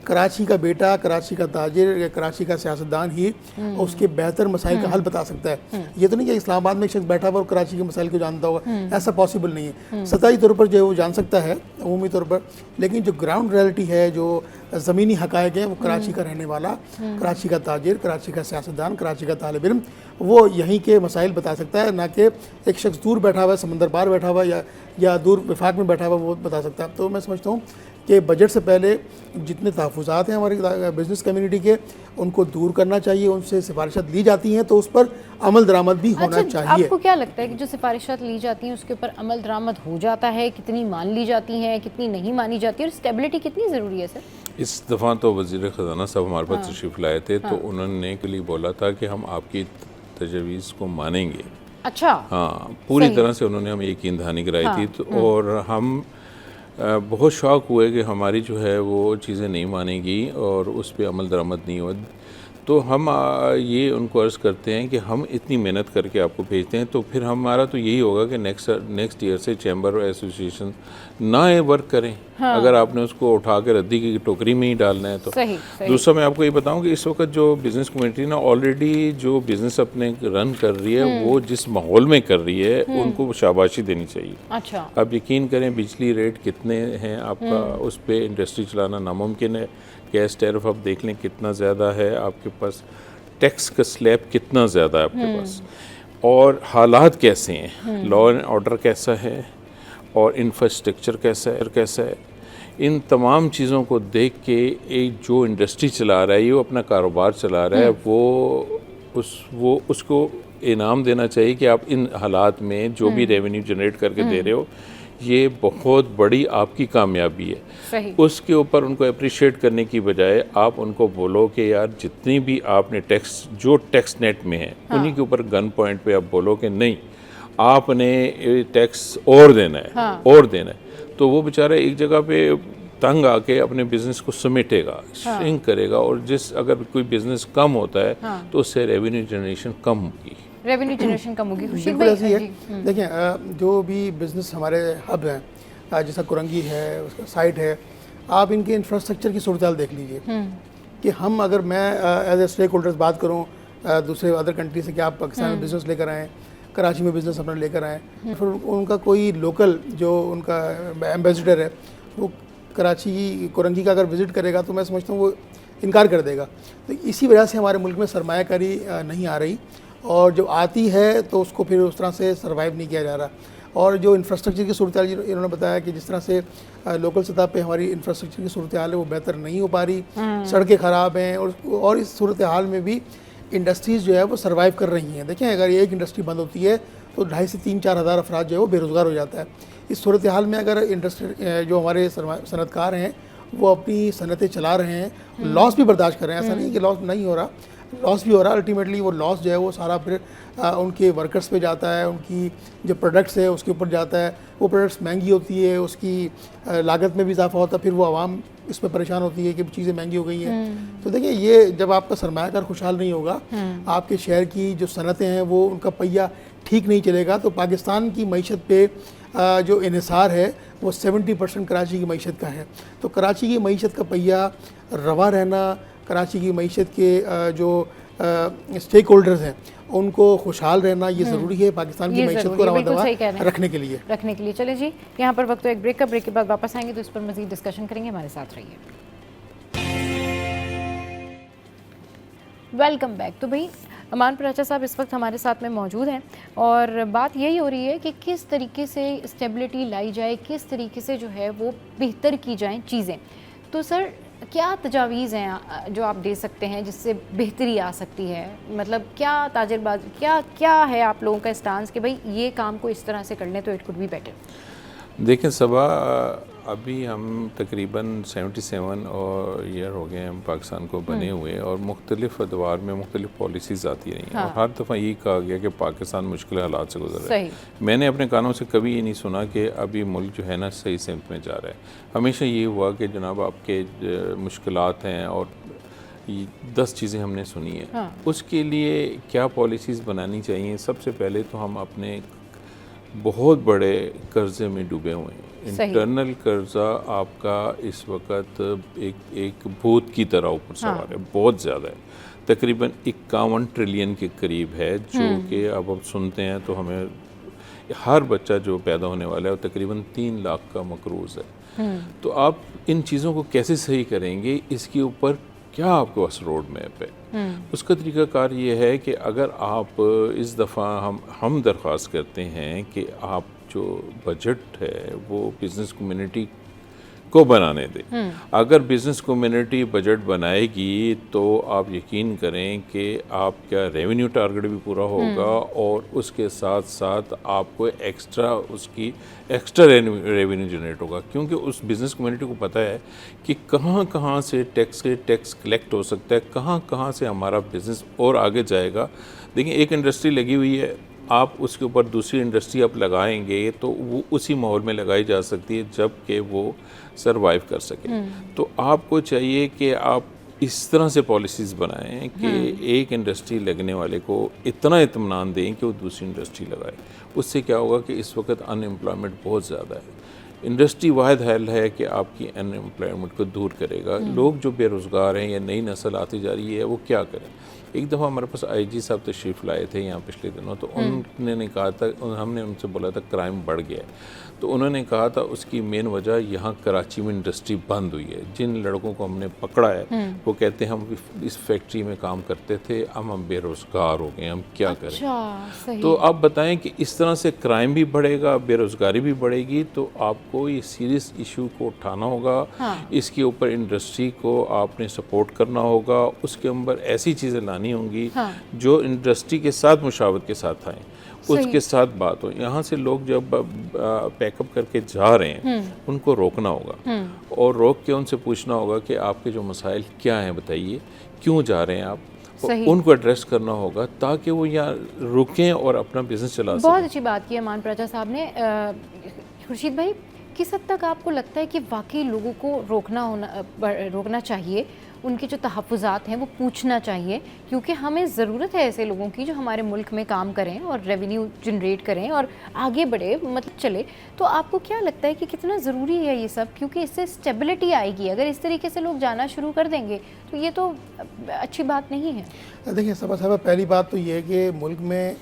S3: कराची का बेटा, कराची का ताजिर या कराची का सियासतदान ही उसके बेहतर मसाइल का हल बता सकता है। ये तो नहीं कि इस्लामाबाद में एक शख्स बैठा हुआ और कराची के मसाइल को जानता होगा, ऐसा पॉसिबल नहीं है। सतही तौर पर जो है वो जान सकता है अमूमी तौर पर, लेकिन जो ग्राउंड रियलिटी है, जो ज़मीनी हक़ाइक़ हैं, वो कराची का रहने वाला, कराची का ताजिर, कराची का सियासतदान, कराची का तालिब इल्म, वो यहीं के मसाइल बता सकता है, ना कि एक शख्स दूर बैठा हुआ है, समंदर पार बैठा हुआ या दूर विफाक में बैठा हुआ वो बता सकता है। तो मैं समझता हूँ कि बजट से पहले जितने तहफ़्फ़ुज़ात हैं हमारी बिज़नेस कम्युनिटी के, उनको दूर करना चाहिए। उनसे सिफारिशात ली जाती हैं तो उस पर अमल दरामद भी होना चाहिए।
S1: आपको क्या लगता है कि जो सिफारिशात ली जाती हैं उसके ऊपर अमल दरामद हो जाता है? कितनी मान ली जाती हैं, कितनी नहीं मानी जाती है, और स्टेबिलिटी कितनी ज़रूरी है सर?
S2: इस दफ़ा तो वज़ीर ख़ज़ाना साहब हमारे पास तशरीफ़ लाए थे, तो उन्होंने के लिए बोला था कि हम आपकी तजवीज़ को मानेंगे।
S1: अच्छा।
S2: हाँ, पूरी तरह से उन्होंने हमें यकीन दहानी कराई थी। तो और हम बहुत शौक़ हुए कि हमारी जो है वो चीज़ें नहीं मानेगी और उस पर अमल दरामद नहीं हो। तो हम ये उनको अर्ज़ करते हैं कि हम इतनी मेहनत करके आपको भेजते हैं, तो फिर हमारा तो यही होगा कि नेक्स्ट ईयर से चैम्बर और एसोसिएशन ना ये वर्क करें। हाँ। अगर आपने उसको उठा के रद्दी की टोकरी में ही डालना है तो।
S1: सही।
S2: दूसरा, मैं आपको ये बताऊं कि इस वक्त जो बिज़नेस कम्युनिटी ना ऑलरेडी जो बिज़नेस अपने रन कर रही है, वो जिस माहौल में कर रही है, उनको शाबाशी देनी चाहिए।
S1: अच्छा।
S2: आप यकीन करें, बिजली रेट कितने हैं आपका, उस पर इंडस्ट्री चलाना नामुमकिन है। गैस टैरिफ आप देख लें कितना ज़्यादा है आपके पास, टैक्स का स्लैब कितना ज़्यादा है आपके पास, और हालात कैसे हैं, लॉ एंड ऑर्डर कैसा है, और इंफ्रास्ट्रक्चर कैसा है। इन तमाम चीज़ों को देख के एक जो इंडस्ट्री चला रहा है, ये वो अपना कारोबार चला रहा है, वो उसको इनाम देना चाहिए कि आप इन हालात में जो भी रेवेन्यू जनरेट करके दे रहे हो, ये बहुत बड़ी आपकी कामयाबी है।
S1: सही।
S2: उसके ऊपर उनको अप्रिशिएट करने की बजाय आप उनको बोलो कि यार जितनी भी आपने जो टैक्स नेट में है, उन्हीं के ऊपर गन पॉइंट पे आप बोलो कि नहीं, आपने टैक्स और देना है, और देना है। तो वो बेचारा एक जगह पे तंग आके अपने बिजनेस को समेटेगा, श्रिंक करेगा, और अगर कोई बिजनेस कम होता है तो उससे रेवेन्यू जनरेशन कम होगी।
S1: रेवेन्यू जनरेशन कम होगी। खुर्शीद
S3: बिल्कुल ऐसी
S1: भाई,
S3: है।
S1: जी।
S3: देखिए जो भी बिजनेस हमारे हब हैं, जैसा कुरंगी है, उसका साइट है, आप इनके इंफ्रास्ट्रक्चर की सूरत देख लीजिए कि हम अगर मैं एज ए स्टेक होल्डर्स बात करूँ दूसरे अदर कंट्री से कि आप पाकिस्तान में बिज़नेस लेकर आएँ, कराची में बिज़नेस अपना लेकर आएँ, फिर उनका कोई लोकल जो उनका एम्बेसडर है वो कराची कुरंगी का अगर विज़िट करेगा तो मैं समझता हूँ वो इनकार कर देगा। तो इसी वजह से हमारे मुल्क में सरमायाकारी नहीं आ रही, और जो आती है तो उसको फिर उस तरह से सर्वाइव नहीं किया जा रहा। और जो इंफ्रास्ट्रक्चर की सूरत हाल इन्होंने बताया कि जिस तरह से लोकल सतह पे हमारी इंफ्रास्ट्रक्चर की सूरत हाल है वो बेहतर नहीं हो पा रही, सड़कें ख़राब हैं, और इस सूरत हाल में भी इंडस्ट्रीज़ जो है वो सर्वाइव कर रही हैं। देखें अगर एक इंडस्ट्री बंद होती है तो 2,500 से 3-4 हज़ार अफराद जो है वो बेरोज़गार हो जाता है। इस सूरत हाल में अगर इंडस्ट्री जो हमारे सनतकार हैं वो अपनी सनतें चला रहे हैं, लॉस भी बर्दाश्त कर रहे हैं, ऐसा नहीं कि लॉस नहीं हो रहा, लॉस भी हो रहा है। अल्टीमेटली वो लॉस जो है वो सारा फिर उनके वर्कर्स पे जाता है, उनकी जो प्रोडक्ट्स है उसके ऊपर जाता है, वो प्रोडक्ट्स महंगी होती है, उसकी लागत में भी इजाफा होता है, फिर वो आवाम इस पर परेशान होती है कि चीज़ें महंगी हो गई हैं। तो देखिए ये जब आपका सरमायाकार खुशहाल नहीं होगा, आपके शहर की जो सनतें हैं वो उनका पहिया ठीक नहीं चलेगा, तो पाकिस्तान की मईशत पे जो इन्हिसार है वो 70% कराची की मईशत का है। तो कराची की मईशत का पहिया रवा रहना, कराची की मईशत के जो स्टेक होल्डर्स हैं उनको खुशहाल रहना ये ज़रूरी है पाकिस्तान की मईशत को रवा रखने के लिए।
S1: चले जी, यहाँ पर वक्त तो एक ब्रेक के बाद वापस आएंगे तो इस पर मज़ीद डिस्कशन करेंगे, हमारे साथ रहिए। Welcome back. तो भाई अमान पराचा साहब इस वक्त हमारे साथ में मौजूद हैं और बात यही हो रही है कि किस तरीके से स्टेबिलिटी लाई जाए, किस तरीके से जो है वो बेहतर की जाएँ चीज़ें। तो सर क्या तजावीज़ हैं जो आप दे सकते हैं जिससे बेहतरी आ सकती है? मतलब क्या ताजरबाज क्या है आप लोगों का स्टांस कि भाई ये काम को इस तरह से कर लें तो इट कुड बी बेटर?
S2: देखें सबा, अभी हम तकरीबन 77 और ईयर हो गए हम पाकिस्तान को बने हुए, और मुख्तलिफ़ अदवार में मुख्तलिफ़ पॉलिसीज़ आती रही हैं, और हर दफ़ा यही कहा गया कि पाकिस्तान मुश्किल हालात से गुजर रहा है। मैंने अपने कानों से कभी ये नहीं सुना कि अभी मुल्क जो है ना सही सिमत में जा रहा है। हमेशा ये हुआ कि जनाब आपके मुश्किलात हैं और 10 चीज़ें हमने सुनी हैं, उसके लिए क्या पॉलिसीज़ बनानी चाहिए। सबसे पहले तो हम अपने बहुत बड़े कर्जे में डूबे हुए हैं। इंटरनल कर्जा आपका इस वक्त एक भूत की तरह ऊपर सवार है, बहुत ज़्यादा है, तकरीबन 51 ट्रिलियन के करीब है, जो कि अब सुनते हैं तो हमें हर बच्चा जो पैदा होने वाला है वो तकरीबन 3 लाख का मकरूज़ है। तो आप इन चीज़ों को कैसे सही करेंगे, इसके ऊपर क्या आपके पास रोड मैप है? उसका तरीक़ाकार ये है कि अगर आप इस दफ़ा हम दरख्वास्त करते हैं कि आप जो बजट है वो बिज़नेस कम्युनिटी को बनाने दें। अगर बिज़नेस कम्युनिटी बजट बनाएगी तो आप यकीन करें कि आपका रेवेन्यू टारगेट भी पूरा होगा, और उसके साथ साथ आपको एक्स्ट्रा रेवेन्यू जनरेट होगा, क्योंकि उस बिज़नेस कम्युनिटी को पता है कि कहाँ कहाँ से टैक्स कलेक्ट हो सकता है, कहाँ कहाँ से हमारा बिज़नेस और आगे जाएगा। देखिए एक इंडस्ट्री लगी हुई है, आप उसके ऊपर दूसरी इंडस्ट्री आप लगाएंगे तो वो उसी माहौल में लगाई जा सकती है जब कि वो सरवाइव कर सके। तो आपको चाहिए कि आप इस तरह से पॉलिसीज़ बनाएं कि एक इंडस्ट्री लगने वाले को इतना इत्मीनान दें कि वो दूसरी इंडस्ट्री लगाए। उससे क्या होगा कि इस वक्त अनएम्प्लॉयमेंट बहुत ज़्यादा है। इंडस्ट्री वाहिद हल है कि आपकी अनएम्प्लॉयमेंट को दूर करेगा। लोग जो बेरोज़गार हैं या नई नस्ल आती जा रही है वो क्या करें। एक दफ़ा हमारे पास आईजी साहब तशरीफ़ लाए थे यहाँ पिछले दिनों, तो उन्होंने कहा था, हमने उनसे बोला था क्राइम बढ़ गया है, तो उन्होंने कहा था उसकी मेन वजह यहाँ कराची में इंडस्ट्री बंद हुई है। जिन लड़कों को हमने पकड़ा है वो कहते हैं हम इस फैक्ट्री में काम करते थे, अब हम बेरोज़गार हो गए, हम क्या करें। तो आप बताएं कि इस तरह से क्राइम भी बढ़ेगा, बेरोज़गारी भी बढ़ेगी, तो आपको ये सीरियस इशू को उठाना होगा। इसके ऊपर इंडस्ट्री को आपने सपोर्ट करना होगा, उसके अंदर ऐसी चीज़ें लानी होंगी जो इंडस्ट्री के साथ मुशावरत के साथ आएँ, उसके साथ बात हो। यहाँ से लोग जब पैकअप करके जा रहे हैं उनको रोकना होगा, और रोक के उनसे पूछना होगा कि आपके जो मसाइल क्या हैं, बताइए क्यों जा रहे हैं आप, उनको एड्रेस करना होगा ताकि वो यहाँ रुकें और अपना बिजनेस चला सकें।
S1: बहुत अच्छी बात की अमान पराचा साहब ने। खुर्शीद भाई किस हद तक आपको लगता है कि वाकई लोगों को रोकना चाहिए, उनके जो तहफ़्फ़ुज़ात हैं वो पूछना चाहिए, क्योंकि हमें ज़रूरत है ऐसे लोगों की जो हमारे मुल्क में काम करें और रेवेन्यू जनरेट करें और आगे बढ़े, मतलब चले। तो आपको क्या लगता है कि कितना ज़रूरी है ये सब, क्योंकि इससे स्टेबिलिटी आएगी। अगर इस तरीके से लोग जाना शुरू कर देंगे तो ये तो अच्छी बात नहीं है।
S3: देखिए सबा साहब, पहली बात तो ये है कि मुल्क में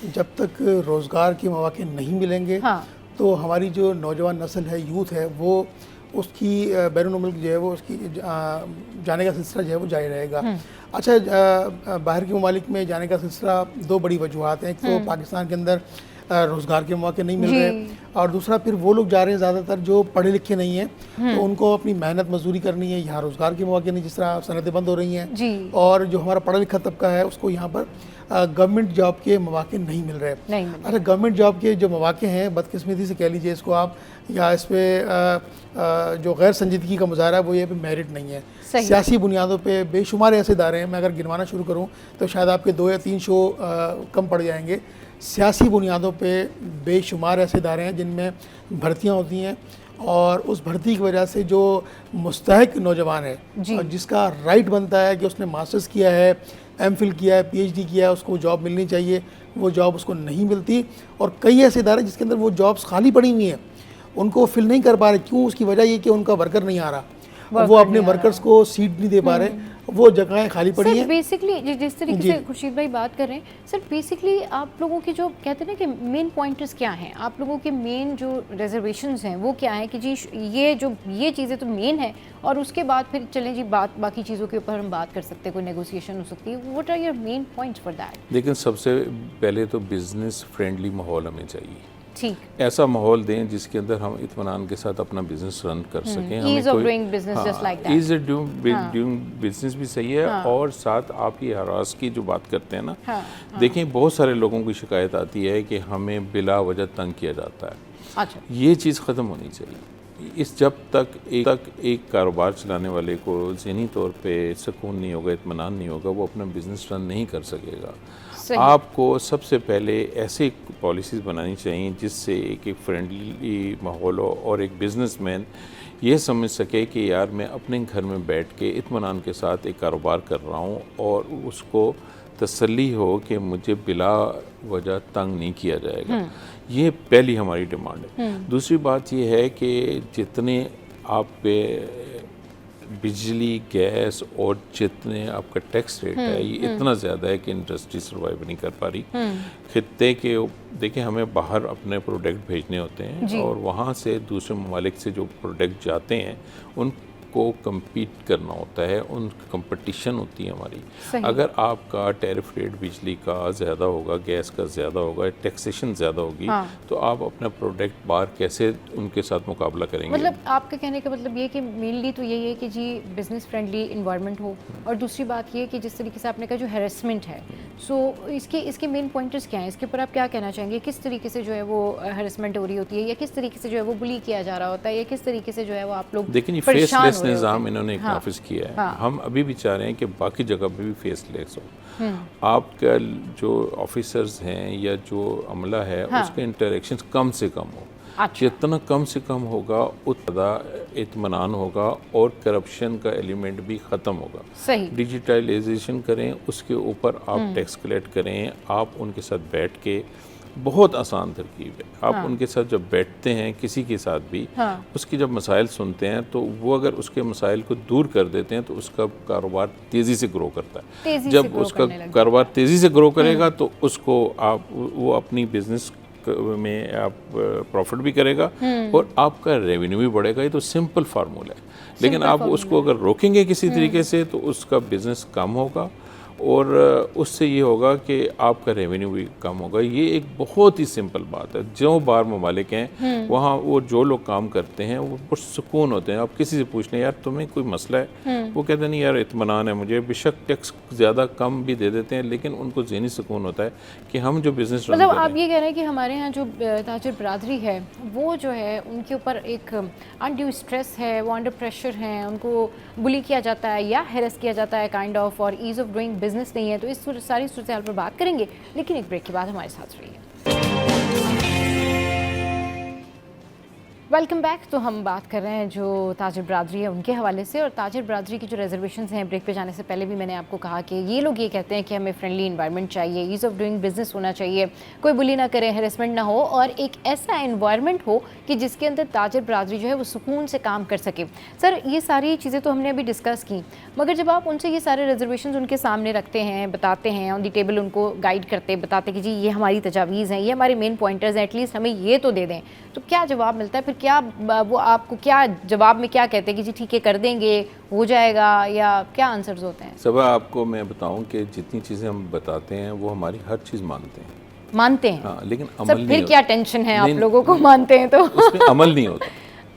S3: जब तक रोज़गार के मौके नहीं मिलेंगे,
S1: हाँ।
S3: तो हमारी जो नौजवान नस्ल है, यूथ है, वो उसकी बैरून मुल्क जो है वो उसकी जाने का सिलसिला जो है वो जारी रहेगा। अच्छा, बाहर के ममालिक में जाने का सिलसिला दो बड़ी वजूहत हैं। एक तो पाकिस्तान के अंदर रोज़गार के मौके नहीं मिल रहे, और दूसरा फिर वो लोग जा रहे हैं ज़्यादातर जो पढ़े लिखे नहीं हैं, तो उनको अपनी मेहनत मजदूरी करनी है। यहाँ रोज़गार के मौके नहीं, जिस तरह सनतें बंद हो रही हैं, और जो हमारा पढ़ा लिखा तबका है उसको यहाँ पर गवर्नमेंट जॉब के मौके नहीं मिल रहे। अच्छा, गवर्नमेंट जॉब के जो मौके हैं, बदकिस्मती से कह लीजिए इसको आप, या इस पर जो गैर संजीदगी का मुजाहरा है वो ये पे मेरिट नहीं है। सियासी बुनियादों पे बेशुमार ऐसे इदारे हैं, मैं अगर गिनवाना शुरू करूँ तो शायद आपके 2 या 3 शो कम पड़ जाएंगे। सियासी बुनियादों पे बेशुमार ऐसे इदारे हैं जिनमें भर्तियाँ होती हैं, और उस भर्ती की वजह से जो मुस्तहिक नौजवान है और जिसका राइट बनता है कि उसने मास्टर्स किया है, एमफिल किया है, पीएचडी किया है, उसको जॉब मिलनी चाहिए, वो जॉब उसको नहीं मिलती। और कई ऐसे इदारे जिसके अंदर वो जॉब्स खाली पड़ी हुई हैं, उनको फिल नहीं कर पा रहे। क्यों? उसकी वजह ये कि उनका वर्कर नहीं आ रहा, वो अपने वर्कर्स को सीट नहीं दे पा रहे, वो जगहें खाली पड़ी हैं।
S1: बेसिकली जिस तरीके से खुर्शीद भाई बात कर रहे हैं सर, बेसिकली आप लोगों की जो कहते हैं ना कि मेन पॉइंटर्स क्या हैं, आप लोगों के मेन जो रिजर्वेशंस हैं वो क्या है कि जी ये चीज़ें तो मेन है, और उसके बाद फिर चलें जी बाकी चीज़ों के ऊपर हम बात कर सकते हैं, कोई नेगोशिएशन हो सकती है। What are your main points for that?
S2: लेकिन सबसे पहले तो बिज़नेस फ्रेंडली माहौल हमें चाहिए।
S1: ठीक,
S2: ऐसा माहौल दें जिसके अंदर हम इत्मीनान के साथ अपना बिजनेस रन कर सकें।
S1: Ease of doing business, just like that.
S2: Ease doing business भी सही है, और साथ आप ये हरास की जो बात करते हैं ना, देखें बहुत सारे लोगों की शिकायत आती है कि हमें बिला वजह तंग किया जाता है।
S1: अच्छा,
S2: ये चीज़ ख़त्म होनी चाहिए। जब तक एक कारोबार चलाने वाले को ज़हनी तौर पे सुकून नहीं होगा, इत्मीनान नहीं होगा, वो अपना बिजनेस रन नहीं कर सकेगा। आपको सबसे पहले ऐसी पॉलिसीज़ बनानी चाहिए जिससे एक फ्रेंडली माहौल हो, और एक बिजनेसमैन ये समझ सके कि यार मैं अपने घर में बैठ के इत्मीनान के साथ एक कारोबार कर रहा हूँ, और उसको तसल्ली हो कि मुझे बिला वजह तंग नहीं किया जाएगा। ये पहली हमारी डिमांड है। दूसरी बात ये है कि जितने आप पे बिजली, गैस और जितने आपका टैक्स रेट है, ये इतना ज़्यादा है कि इंडस्ट्री सर्वाइव नहीं कर पा रही। खित्ते के देखिए, हमें बाहर अपने प्रोडक्ट भेजने होते हैं, और वहाँ से दूसरे ममालिक से जो प्रोडक्ट जाते हैं उनको कम्पीट करना होता है, उन कंपटीशन होती है हमारी। अगर आपका टैरिफ रेट बिजली का ज़्यादा होगा, गैस का ज़्यादा होगा, टैक्सेशन ज़्यादा होगी, तो आप अपना प्रोडक्ट बाहर कैसे उनके साथ मुकाबला करेंगे?
S1: मतलब आपके कहने का मतलब ये कि मेनली तो यही है कि जी बिज़नेस फ्रेंडली इन्वायरमेंट हो, और दूसरी बात ये कि जिस तरीके से आपने कहा जो हैरेसमेंट है, सो इसके मेन पॉइंटर्स क्या हैं? इसके ऊपर आप क्या कहना चाहेंगे? किस तरीके से जो है वो हैरेसमेंट हो रही होती है, या किस तरीके से जो है वो बुली किया जा रहा होता है, या किस तरीके से जो है वो आप लोग
S2: देखिए, फेसलेस निज़ाम इन्होंने एक नाफिज किया है। हम अभी भी चाह रहे हैं कि बाकी जगह पे भी फेसलेस हो। आपका जो ऑफिसर्स हैं या जो अमला है, उसके इंटरेक्शंस कम से कम हो। जितना कम से कम होगा उतना इत्मीनान होगा, और करप्शन का एलिमेंट भी ख़त्म होगा।
S1: सही,
S2: डिजिटलाइजेशन करें, उसके ऊपर आप टैक्स कलेक्ट करें, आप उनके साथ बैठ के, बहुत आसान तरकीब है। आप उनके साथ जब बैठते हैं, किसी के साथ भी, उसकी जब मसाइल सुनते हैं, तो वो अगर उसके मसाइल को दूर कर देते हैं तो उसका कारोबार तेज़ी से ग्रो करता है। जब उसका कारोबार तेज़ी से ग्रो करेगा तो उसको वो अपनी बिजनेस में आप प्रॉफिट भी करेगा, और आपका रेवेन्यू भी बढ़ेगा। ये तो सिंपल फार्मूला है। लेकिन आप उसको अगर रोकेंगे किसी तरीके से, तो उसका बिजनेस कम होगा, और उससे ये होगा कि आपका रेवेन्यू भी कम होगा। ये एक बहुत ही सिंपल बात है। जो बाहर ममालिक हैं, वहाँ वो जो लोग काम करते हैं वो बहुत सुकून होते हैं। आप किसी से पूछ लें, यार तुम्हें कोई मसला है, वो कहते हैं नहीं यार इत्मीनान है मुझे, बेशक टैक्स ज़्यादा कम भी दे देते हैं, लेकिन उनको ज़हनी सुकून होता है कि हम जो बिज़नेस रन
S1: मतलब आप ये कह रहे हैं कि हमारे यहाँ जो ताजिर बरादरी है वो जो है उनके ऊपर एक अनड्यू स्ट्रेस है, वो अंडर प्रेशर हैं, उनको बुली किया जाता है या हेरस किया जाता है काइंड ऑफ, और ईज़ ऑफ डूइंग बिजनेस नहीं है। तो इस सारी सूरत हाल पर बात करेंगे, लेकिन एक ब्रेक के बाद हमारे साथ रहिए। Welcome back. तो हम बात कर रहे हैं जो ताजिर बरादरी है उनके हवाले से, और ताजिर बरादरी की जो रिजर्वेशंस हैं, ब्रेक पे जाने से पहले भी मैंने आपको कहा कि ये लोग ये कहते हैं कि हमें फ्रेंडली इन्वायरमेंट चाहिए, ईज़ ऑफ डूइंग बिजनेस होना चाहिए, कोई बुली ना करे, हेरेसमेंट ना हो, और एक ऐसा इन्वायरमेंट हो कि जिसके अंदर ताजिर बरादरी जो है वो सुकून से काम कर सके। सर, ये सारी चीज़ें तो हमने अभी डिस्कस की, मगर जब आप उनसे ये सारे रिजर्वेशंस उनके सामने रखते हैं, बताते हैं ऑन द टेबल, उनको गाइड करते, बताते कि जी ये हमारी तजावीज़ हैं, ये हमारे मेन पॉइंटर्स हैं, एटलीस्ट हमें ये तो दे दें, तो क्या जवाब मिलता है? फिर क्या वो आपको क्या जवाब में क्या कहते हैं कि जी ठीक है कर देंगे, हो जाएगा, या क्या आंसर्स होते हैं?
S2: सबा आपको मैं बताऊं कि जितनी चीज़ें हम बताते हैं वो हमारी हर चीज़ मानते हैं,
S1: हैं
S2: लेकिन
S1: सर,
S2: अमल नहीं
S1: फिर क्या
S2: होता।
S1: टेंशन है आप
S2: नहीं,
S1: लोगों को मानते हैं तो?
S2: उसमें अमल नहीं होता।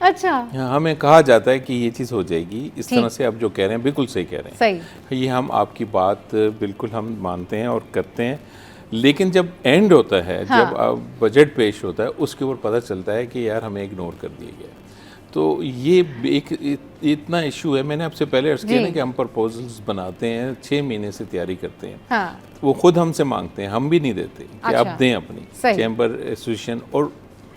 S1: अच्छा,
S2: हमें कहा जाता है कि ये चीज़ हो जाएगी, इस तरह से आप जो कह रहे हैं बिल्कुल सही कह रहे हैं।
S1: सही।
S2: ये हम आपकी बात बिल्कुल हम मानते हैं और करते हैं, लेकिन जब एंड होता है, जब बजट पेश होता है, उसके ऊपर पता चलता है कि यार हमें इग्नोर कर दिया गया। तो ये एक इतना इशू है। मैंने आपसे पहले अर्ज़ किया ना कि हम प्रपोजल्स बनाते हैं, 6 महीने से तैयारी करते हैं।
S1: हाँ।
S2: वो खुद हमसे मांगते हैं, हम भी नहीं देते कि
S1: अच्छा।
S2: आप दें अपनी चैम्बर एसोसिएशन और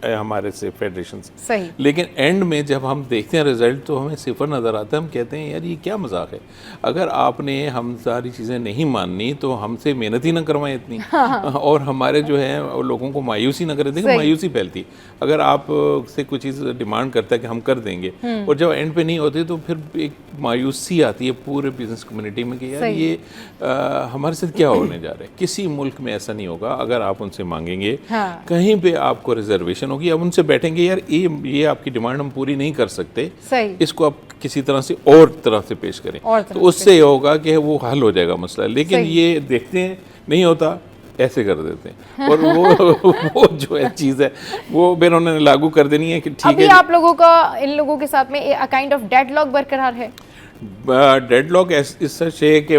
S2: हमारे से फेडरेशन से।
S1: सही।
S2: लेकिन एंड में जब हम देखते हैं रिजल्ट तो हमें सिफर नज़र आता है। हम कहते हैं यार ये क्या मजाक है, अगर आपने हम सारी चीज़ें नहीं माननी तो हमसे मेहनत ही ना करवाएं इतनी। और हमारे जो है लोगों को मायूसी ना करें। देखो मायूसी फैलती, अगर आप से कुछ चीज़ डिमांड करता है कि हम कर देंगे और जब एंड पे नहीं होती तो फिर एक मायूसी आती है पूरे बिजनेस कम्युनिटी में कि यार ये हमारे साथ क्या होने जा रहा है। किसी मुल्क में ऐसा नहीं होगा। अगर आप उनसे मांगेंगे कहीं पे आपको रिजर्वेशन होगी, अब उनसे बैठेंगे यार ये आपकी डिमांड हम पूरी नहीं कर सकते, इसको आप किसी तरह से और तरह से पेश करें, तो उससे ये होगा कि वो हल हो जाएगा मसला। लेकिन ये देखते हैं नहीं होता, ऐसे कर देते हैं और वो जो है चीज़ है वो फिर उन्होंने लागू कर देनी है कि ठीक है।
S1: अभी आप लोगों का इन लोगों के साथ में एक काइंड ऑफ डेडलॉक बरकरार है।
S2: डेडलॉक इस सच है कि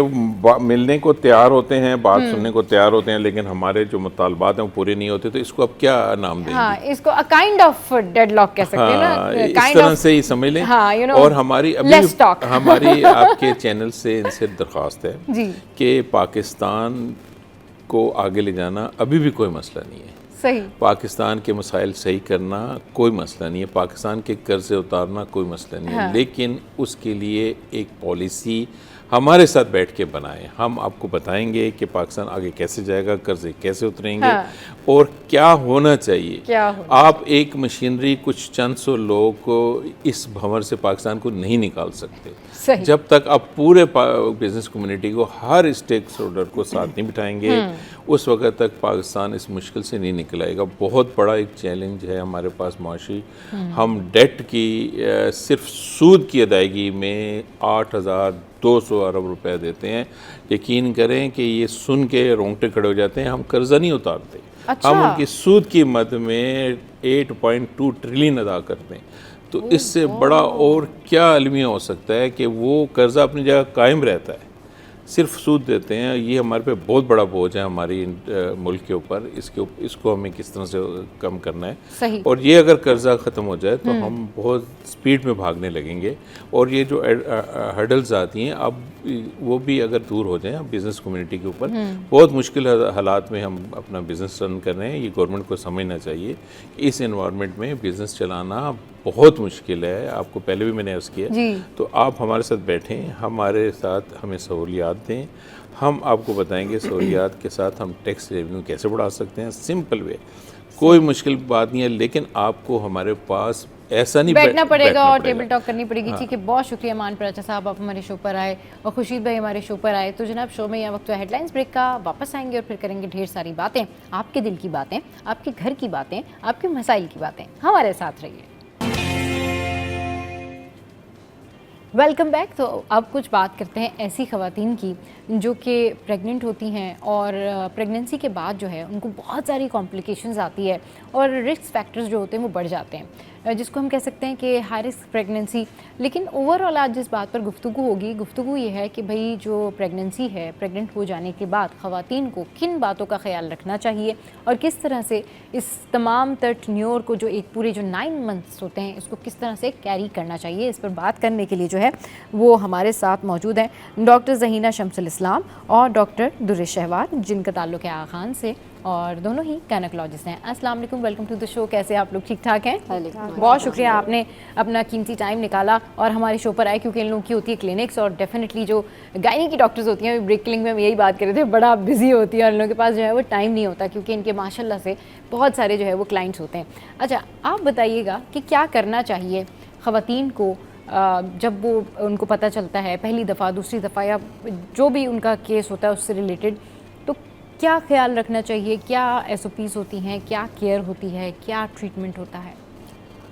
S2: मिलने को तैयार होते हैं, बात सुनने को तैयार होते हैं, लेकिन हमारे जो मुतालबात हैं वो पूरे नहीं होते। तो इसको अब क्या नाम देंगे?
S1: हाँ, इसको अ काइंड ऑफ डेडलॉक कह सकते हैं ना,
S2: इस तरह से ही समझ लें। और हमारी अभी हमारी आपके चैनल से इनसे दरख्वास्त है कि पाकिस्तान को आगे ले जाना अभी भी कोई मसला नहीं है।
S1: सही।
S2: पाकिस्तान के मसाइल सही करना कोई मसला नहीं है, पाकिस्तान के कर्जे उतारना कोई मसला नहीं है, लेकिन उसके लिए एक पॉलिसी हमारे साथ बैठ के बनाएं। हम आपको बताएंगे कि पाकिस्तान आगे कैसे जाएगा, कर्जे कैसे उतरेंगे और क्या होना चाहिए। आप एक मशीनरी कुछ चंद सौ लोगों को इस भंवर से पाकिस्तान को नहीं निकाल सकते जब तक आप पूरे बिजनेस कम्युनिटी को, हर स्टेक होल्डर को साथ नहीं बिठाएंगे, उस वक्त तक पाकिस्तान इस मुश्किल से नहीं निकल आएगा। बहुत बड़ा एक चैलेंज है हमारे पास मुआशी। हम डेट की सिर्फ सूद की अदायगी में 8,200 अरब रुपए देते हैं। यकीन करें कि ये सुन के रोंगटे खड़े हो जाते हैं। हम कर्जा नहीं उतारते। अच्छा। हम उनकी सूद की मद में 8.2 ट्रिलियन अदा करते हैं। तो इससे बड़ा और क्या अलमिया हो सकता है कि वो कर्जा अपनी जगह कायम रहता है, सिर्फ सूद देते हैं। ये हमारे पे बहुत बड़ा बोझ है हमारी मुल्क के ऊपर। इसको हमें किस तरह से कम करना है।
S1: सही।
S2: और ये अगर कर्जा ख़त्म हो जाए तो हम बहुत स्पीड में भागने लगेंगे। और ये जो हर्डल्स आती हैं अब वो भी अगर दूर हो जाएं बिज़नेस कम्युनिटी के ऊपर, बहुत मुश्किल हालात में हम अपना बिज़नेस रन कर रहे हैं। ये गवर्नमेंट को समझना चाहिए कि इस एनवायरनमेंट में बिज़नेस चलाना बहुत मुश्किल है। आपको पहले भी मैंने अर्ज़ किया। तो आप हमारे साथ बैठें, हमारे साथ हमें सहूलियात दें, हम आपको बताएंगे सहूलियात के साथ हम टैक्स रेवेन्यू कैसे बढ़ा सकते हैं। सिंपल वे, कोई मुश्किल बात नहीं है, लेकिन आपको हमारे पास ऐसा नहीं
S1: बैठना पड़ेगा और टेबल टॉक करनी पड़ेगी। ठीक है, बहुत शुक्रिया मान पराचा साहब, आप हमारे शो पर आए और खुर्शीद भाई हमारे शो पर आए। तो जनाब, शो में यह वक्त है हेडलाइंस ब्रेक का। वापस आएंगे और फिर करेंगे ढेर सारी बातें, आपके दिल की बातें, आपके घर की बातें, आपके मसाइल की बातें। हमारे साथ रहिए। Welcome back. तो अब कुछ बात करते हैं ऐसी ख़वातीन की जो कि प्रेग्नेंट होती हैं और प्रेगनेंसी के बाद जो है उनको बहुत सारी कॉम्प्लिकेशंस आती है और रिस्क फैक्टर्स जो होते हैं वो बढ़ जाते हैं, जिसको हम कह सकते हैं कि हाई रिस्क प्रेगनेंसी। लेकिन ओवरऑल आज जिस बात पर गुफ्तगू होगी, गुफ्तगू ये है कि भाई जो प्रेगनेंसी है, प्रेग्नेंट हो जाने के बाद ख़वातीन को किन बातों का ख्याल रखना चाहिए और किस तरह से इस तमाम तर टेन्योर को, जो एक पूरे जो 9 मंथ्स होते हैं, इसको किस तरह से कैरी करना चाहिए। इस पर बात करने के लिए जो है वो हमारे साथ मौजूद हैं डॉक्टर ज़हीना शम्सुल इस्लाम और डॉक्टर दुर्र शहवार, जिनका ताल्लुक़ है आखान से। और दोनों ही गायनेकोलॉजिस्ट हैं। अस्सलाम वालेकुम, वेलकम टू द शो। कैसे आप लोग, ठीक ठाक हैं? बहुत शुक्रिया आपने अपना कीमती टाइम निकाला और हमारे शो पर आए, क्योंकि इन लोगों की होती है क्लिनिक्स और डेफिनेटली जो गायनी की डॉक्टर्स होती हैं, ब्रेक क्लिनिक में हम यही बात कर रहे थे, बड़ा बिजी होती है और इन लोगों के पास जो है वो टाइम नहीं होता, क्योंकि इनके माशाल्लाह से बहुत सारे जो है वो क्लाइंट्स होते हैं। अच्छा, आप बताइएगा कि क्या करना चाहिए ख़वातीन को जब वो उनको पता चलता है पहली दफ़ा, दूसरी दफ़ा या जो भी उनका केस होता है उससे रिलेटेड, तो क्या ख्याल रखना चाहिए, क्या SOPs होती हैं, क्या केयर होती है, क्या ट्रीटमेंट होता है?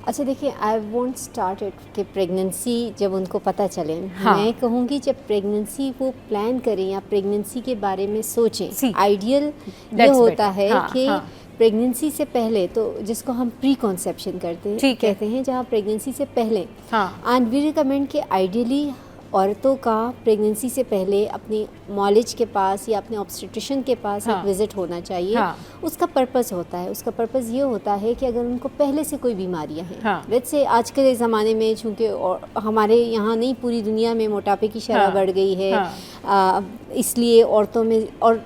S4: अच्छा देखिए, आई वॉन्ट स्टार्ट इट कि प्रेगनेंसी जब उनको पता चले,
S1: हाँ।
S4: मैं कहूँगी जब प्रेगनेंसी वो प्लान करें या प्रेगनेंसी के बारे में सोचें, आइडियल ये
S1: That's
S4: होता
S1: better.
S4: है
S1: हाँ,
S4: कि
S1: हाँ।
S4: प्रेगनेंसी से पहले, तो जिसको हम प्री कॉन्सेप्शन कहते हैं, जहाँ प्रेगनेंसी से पहले,
S1: हाँ।
S4: एंड वी रिकमेंड कि आइडियली औरतों का प्रेगनेंसी से पहले अपनी मॉलेज के पास या अपने ऑब्स्टेट्रिशियन के पास
S1: हाँ।
S4: एक विज़िट होना चाहिए।
S1: हाँ।
S4: उसका पर्पस होता है, उसका पर्पस ये होता है कि अगर उनको पहले से कोई बीमारियां हैं,
S1: हाँ।
S4: लेट्स से आज के ज़माने में चूँकि हमारे यहाँ नहीं पूरी दुनिया में मोटापे की शरह
S1: हाँ।
S4: बढ़ गई है,
S1: हाँ।
S4: इसलिए औरतों में, और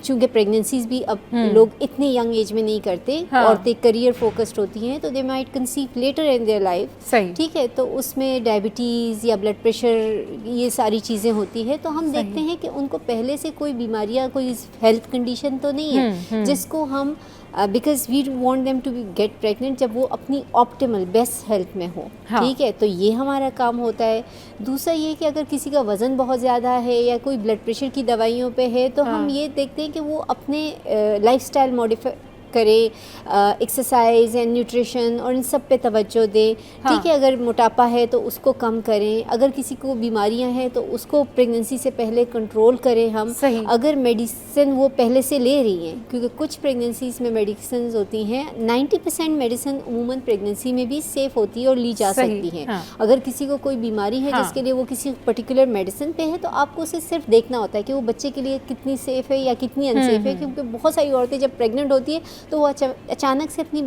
S4: चूँकि प्रेगनेंसीज भी अब लोग इतने यंग एज में नहीं करते,
S1: हाँ।
S4: औरतें करियर फोकस्ड होती हैं, तो they might conceive later in their life.
S1: सही।
S4: ठीक है, तो उसमें डायबिटीज़ या ब्लड प्रेशर, ये सारी चीज़ें होती है, तो हम देखते हैं कि उनको पहले से कोई बीमारियां, कोई हेल्थ कंडीशन तो नहीं है जिसको हम, because we want them to get pregnant जब वो अपनी ऑप्टिमल बेस्ट हेल्थ में हो।
S1: हाँ।
S4: ठीक है, तो ये हमारा काम होता है। दूसरा ये कि अगर किसी का वज़न बहुत ज़्यादा है या कोई ब्लड प्रेशर की दवाइयों पे है, तो हम ये देखते हैं कि वो अपने लाइफस्टाइल मॉडिफाई करे, एक्सरसाइज एंड न्यूट्रिशन और इन सब पे तवज्जो दें।
S1: हाँ।
S4: ठीक है, अगर मोटापा है तो उसको कम करें, अगर किसी को बीमारियां हैं तो उसको प्रेगनेंसी से पहले कंट्रोल करें हम।
S1: सही।
S4: अगर मेडिसिन वो पहले से ले रही हैं, क्योंकि कुछ प्रेगनेंसीज में मेडिसिन होती हैं, 90% मेडिसिन उमूमन प्रेगनेंसी में भी सेफ़ होती है और ली जा
S1: सही।
S4: सकती है।
S1: हाँ।
S4: अगर किसी को कोई बीमारी है
S1: हाँ।
S4: जिसके लिए वो किसी पर्टिकुलर मेडिसिन पे है, तो आपको उसे सिर्फ देखना होता है कि वो बच्चे के लिए कितनी सेफ़ है या कितनी अनसेफ है, क्योंकि बहुत सारी औरतें जब प्रेग्नेंट होती है तो वो अचानक से अपनी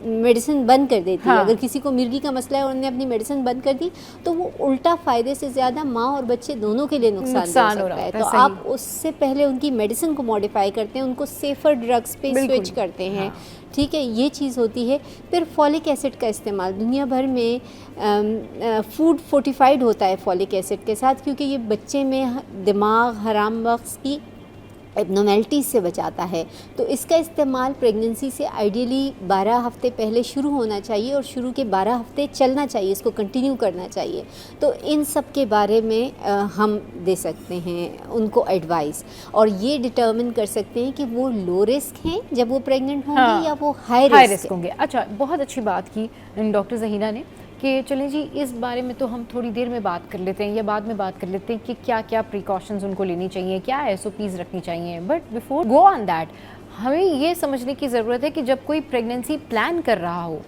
S4: मेडिसिन बंद कर देती है।
S1: हाँ।
S4: अगर किसी को मिर्गी का मसला है और उन्होंने अपनी मेडिसिन बंद कर दी, तो वो उल्टा फ़ायदे से ज़्यादा माँ और बच्चे दोनों के लिए नुकसान हो
S1: हो
S4: सकता
S1: रहा
S4: है।
S1: होता
S4: तो
S1: है, सही।
S4: आप उससे पहले उनकी मेडिसिन को मॉडिफाई करते हैं, उनको सेफ़र ड्रग्स पे
S1: बिल्कुल।
S4: स्विच करते हैं। ठीक है, ये चीज़ होती है। फिर फॉलिक एसिड का इस्तेमाल दुनिया भर में फूड फोर्टिफाइड होता है फॉलिक एसिड के साथ, क्योंकि ये बच्चे में दिमाग, हराम वक्स की एबनॉर्मेलिटीज़ से बचाता है। तो इसका इस्तेमाल प्रेगनेंसी से आइडियली 12 हफ्ते पहले शुरू होना चाहिए और शुरू के 12 हफ्ते चलना चाहिए, इसको कंटिन्यू करना चाहिए। तो इन सब के बारे में हम दे सकते हैं उनको एडवाइस, और ये डिटर्मिन कर सकते हैं कि वो लो रिस्क हैं जब वो प्रेग्नेंट होंगे,
S1: हाँ।
S4: या वो हाई
S1: हाई
S4: रिस्क
S1: रिस्क होंगे। अच्छा, बहुत अच्छी बात की डॉक्टर ज़हीना ने कि चलें जी, इस बारे में तो हम थोड़ी देर में बात कर लेते हैं या बाद में बात कर लेते हैं कि क्या क्या प्रिकॉशंस उनको लेनी चाहिए, क्या SOPs रखनी चाहिए। But before go on that, हमें ये समझने की ज़रूरत है कि जब कोई प्रेगनेंसी प्लान कर रहा हो,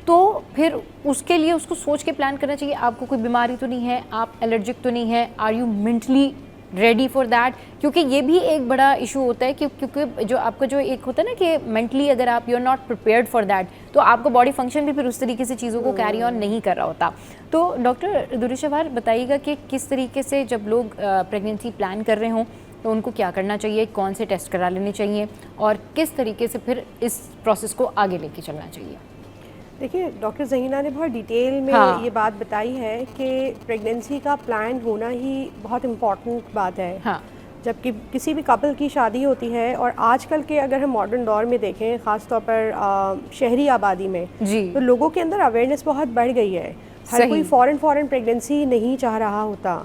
S1: तो फिर उसके लिए उसको सोच के प्लान करना चाहिए। आपको कोई बीमारी तो नहीं है, आप एलर्जिक तो नहीं है, are you mentally ready for that, क्योंकि ये भी एक बड़ा इशू होता है कि क्योंकि जो आपका जो एक होता है ना कि मेंटली अगर आप you are not prepared for that, तो आपका बॉडी फंक्शन भी फिर उस तरीके से चीज़ों को कैरी ऑन नहीं कर रहा होता। तो डॉक्टर दुरुशवार बताइएगा कि किस तरीके से जब लोग प्रेगनेंसी प्लान कर रहे हों तो उनको क्या करना चाहिए, कौन से टेस्ट करा लेने चाहिए और किस तरीके से फिर इस प्रोसेस को आगे लेके चलना चाहिए।
S5: देखिए, डॉक्टर ज़हीना ने बहुत डिटेल में
S1: हाँ।
S5: ये बात बताई है कि प्रेगनेंसी का प्लान होना ही बहुत इम्पॉर्टेंट बात है।
S1: हाँ।
S5: जबकि किसी भी कपल की शादी होती है, और आजकल के अगर हम मॉडर्न दौर में देखें, ख़ास तौर पर शहरी आबादी में,
S1: जी।
S5: तो लोगों के अंदर अवेयरनेस बहुत बढ़ गई है। हर
S1: सही।
S5: कोई फ़ौरन प्रेगनेंसी नहीं चाह रहा होता।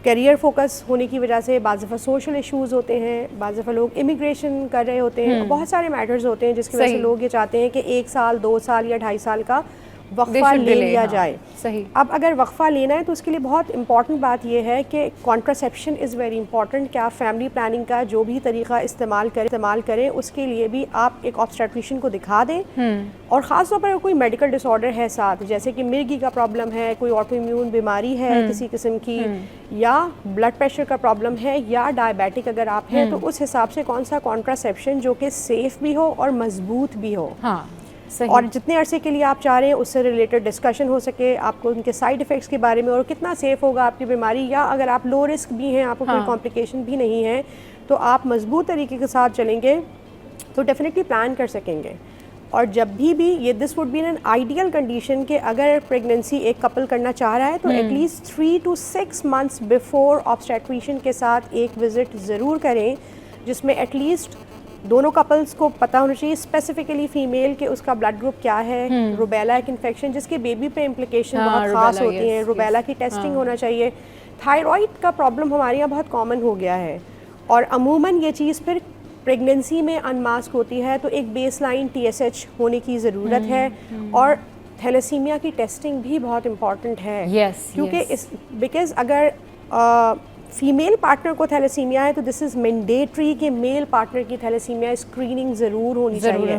S5: करियर फोकस होने की वजह से बाज़ दफ़ा सोशल इश्यूज़ होते हैं, बाज़ दफ़ा लोग इमिग्रेशन कर रहे होते हैं, बहुत सारे मैटर्स होते हैं जिसकी वजह से लोग ये चाहते हैं कि 1 साल 2 साल या 2.5 साल का वक्फा ले लिया जाए।
S1: सही।
S5: अब अगर वक्फा लेना है तो उसके लिए बहुत इंपॉर्टेंट बात यह है कि कॉन्ट्रासेप्शन इज़ वेरी इंपॉर्टेंट। कि आप फैमिली प्लानिंग का जो भी तरीका इस्तेमाल करें उसके लिए भी आप एक ऑब्स्टेट्रिशियन को दिखा दें। और ख़ास तौर पर अगर कोई मेडिकल डिसऑर्डर है साथ, जैसे कि मिर्गी का प्रॉब्लम है, कोई ऑटोइम्यून बीमारी है किसी किस्म की, या ब्लड प्रेशर का प्रॉब्लम है, या डायबिटिक अगर आप हैं, तो उस हिसाब से कौन सा कॉन्ट्रासेप्शन जो कि सेफ़ भी हो और मजबूत भी हो।
S1: हाँ। सही।
S5: और जितने अरसे के लिए आप चाह रहे हैं उससे रिलेटेड डिस्कशन हो सके, आपको उनके साइड इफ़ेक्ट्स के बारे में और कितना सेफ़ होगा आपकी बीमारी, या अगर आप लो रिस्क भी हैं, आपको कोई कॉम्प्लिकेशन भी नहीं है, तो आप मजबूत तरीके के साथ चलेंगे तो डेफिनेटली प्लान कर सकेंगे। और जब भी ये this would be an ideal condition कि अगर प्रेगनेंसी एक कपल करना चाह रहा है तो at least 3 to 6 months before obstetrician के साथ एक विज़िट ज़रूर करें, जिसमें एटलीस्ट दोनों कपल्स को पता होना चाहिए, स्पेसिफिकली फीमेल के उसका ब्लड ग्रुप क्या है, रुबेला एक इन्फेक्शन जिसके बेबी पे इम्प्लिकेशन बहुत खास होती हैं, रुबेला की टेस्टिंग होना चाहिए। थायराइड का प्रॉब्लम हमारे यहाँ बहुत कॉमन हो गया है और अमूमन ये चीज़ फिर प्रेगनेंसी में अनमास्क होती है, तो एक बेसलाइन TSH होने की ज़रूरत है। और थैलेसीमिया की टेस्टिंग भी बहुत इम्पॉर्टेंट है, क्योंकि इस बिकॉज अगर फीमेल पार्टनर को थैलेसीमिया है तो दिस इज़ मैंडेटरी कि मेल पार्टनर की थैलेसीमिया स्क्रीनिंग ज़रूर होनी चाहिए,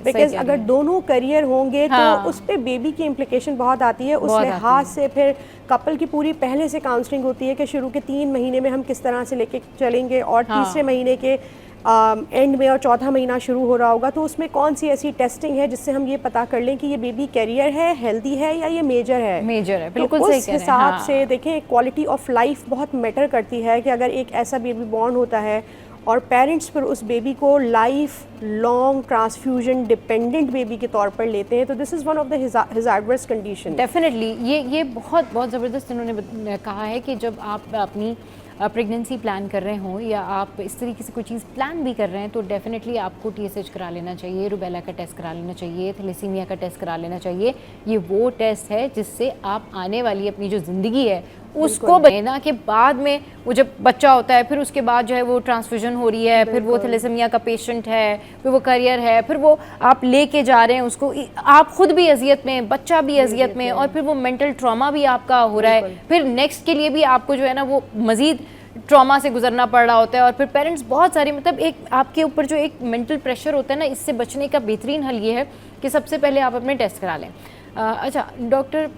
S5: बिकॉज अगर दोनों करियर होंगे तो उस पर बेबी की इम्प्लिकेशन बहुत आती है। उस लिहाज से फिर कपल की पूरी पहले से काउंसलिंग होती है कि शुरू के 3 महीने में हम किस तरह से लेके चलेंगे और तीसरे महीने के एंड में और चौथा महीना शुरू हो रहा होगा तो उसमें कौन सी ऐसी टेस्टिंग है जिससे हम ये पता कर लें कि ये बेबी कैरियर है, हेल्दी है या ये मेजर है।
S1: बिल्कुल
S5: तो
S1: सही
S5: उस हिसाब से देखें क्वालिटी ऑफ लाइफ बहुत मैटर करती है कि अगर एक ऐसा बेबी बॉर्न होता है और पेरेंट्स फिर उस बेबी को life long transfusion dependent baby के तौर पर लेते हैं तो this is one of the hazardous condition.
S1: Definitely ये बहुत ज़बरदस्त इन्होंने कहा है कि जब आप अपनी प्रेगनेंसी प्लान कर रहे हों या आप इस तरीके से कोई चीज़ प्लान भी कर रहे हैं तो डेफिनेटली आपको TSH करा लेना चाहिए, रुबेला का टेस्ट करा लेना चाहिए, थैलेसीमिया का टेस्ट करा लेना चाहिए। ये वो टेस्ट है जिससे आप आने वाली अपनी जो ज़िंदगी है उसको बना कि बाद में वो जब बच्चा होता है फिर उसके बाद जो है वो ट्रांसफ्यूजन हो रही है, फिर वो थैलेसीमिया का पेशेंट है, फिर वो करियर है, फिर वो आप लेके जा रहे हैं उसको, आप खुद भी अजियत में, बच्चा भी अजियत में, और फिर वो मेंटल ट्रॉमा भी आपका हो रहा है, फिर नेक्स्ट के लिए भी आपको जो है ना वो मज़ीद ट्रॉमा से गुजरना पड़ रहा होता है। और फिर पेरेंट्स बहुत सारी मतलब एक आपके ऊपर जो एक मेंटल प्रेशर होता है ना, इससे बचने का बेहतरीन हल ये है कि सबसे पहले आप अपने टेस्ट करा लें। अच्छा डॉक्टर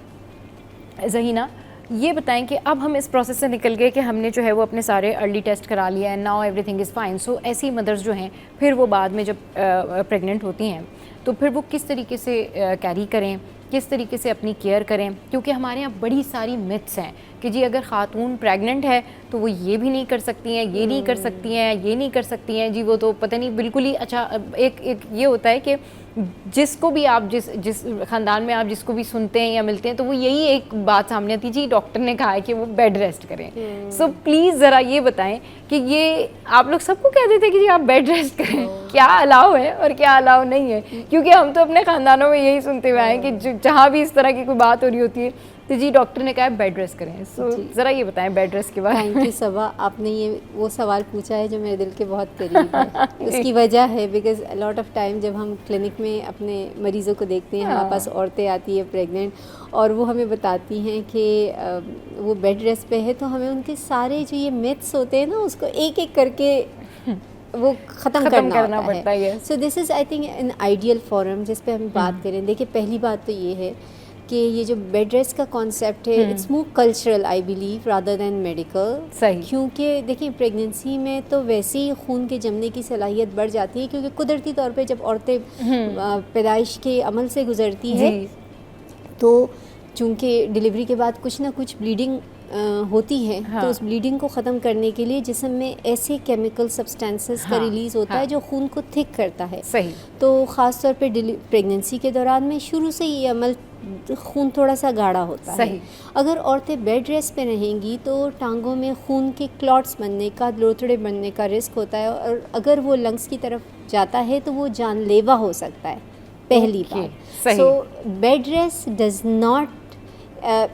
S1: ज़हीना, ये बताएं कि अब हम इस प्रोसेस से निकल गए कि हमने जो है वो अपने सारे अर्ली टेस्ट करा लिया है, नाउ एवरीथिंग इज़ फाइन। सो ऐसी मदर्स जो हैं फिर वो बाद में जब प्रेग्नेंट होती हैं तो फिर वो किस तरीके से कैरी करें, किस तरीके से अपनी केयर करें, क्योंकि हमारे यहाँ बड़ी सारी मिथ्स हैं कि जी अगर ख़ातून प्रेग्नेंट है तो वो ये भी नहीं कर सकती हैं, ये नहीं कर सकती हैं, ये नहीं कर सकती हैं, जी वो तो पता नहीं बिल्कुल ही। अच्छा एक ये होता है कि जिसको भी आप जिस ख़ानदान में आप जिसको भी सुनते हैं या मिलते हैं तो वो यही एक बात सामने आती है, जी डॉक्टर ने कहा है कि वो बेड रेस्ट करें। सो प्लीज़ ज़रा ये बताएं कि ये आप लोग सबको कह देते हैं कि जी आप बेड रेस्ट करें, क्या अलाउ है और क्या अलाउ नहीं है, क्योंकि हम तो अपने ख़ानदानों में यही सुनते हुए आए कि जहाँ भी इस तरह की कोई बात हो रही होती है तो जी डॉक्टर ने कहा है बेड रेस्ट करें। सो ज़रा ये बताएं बेड रेस्ट के बारे में।
S4: थैंक यू सबा, आपने ये वो सवाल पूछा है जो मेरे दिल के बहुत करीब है। उसकी वजह है बिकॉज लॉट ऑफ टाइम जब हम क्लिनिक में अपने मरीज़ों को देखते हैं, हमारे पास औरतें आती है प्रेग्नेंट और वो हमें बताती हैं कि वो बेड रेस्ट पे है, तो हमें उनके सारे जो ये मिथ्स होते हैं ना उसको एक एक करके वो ख़त्म करना पड़ता है। So this is I think an ideal forum जिस पे हम बात करें। देखिए पहली बात तो ये है कि ये जो बेड रेस्ट का कॉन्सेप्ट है it's more cultural I believe rather than medical.
S1: सही,
S4: क्योंकि देखिए प्रेगनेंसी में तो वैसे ही खून के जमने की सलाहियत बढ़ जाती है, क्योंकि कुदरती तौर पे जब औरतें पैदाइश के अमल से गुजरती है तो चूँकि डिलीवरी के बाद कुछ ना कुछ ब्लीडिंग होती है, तो उस ब्लीडिंग को ख़त्म करने के लिए जिस्म में ऐसे केमिकल सब्सटेंसेस का रिलीज़ होता है जो खून को थिक करता है।
S1: सही,
S4: तो ख़ास तौर पे प्रेगनेंसी के दौरान में शुरू से ये अमल खून थोड़ा सा गाढ़ा होता है। अगर औरतें बेड रेस्ट पे रहेंगी तो टांगों में खून के क्लॉट्स बनने का, लोथड़े बनने का रिस्क होता है, और अगर वो लंग्स की तरफ जाता है तो वो जानलेवा हो सकता है, पहली बात। So bed rest does not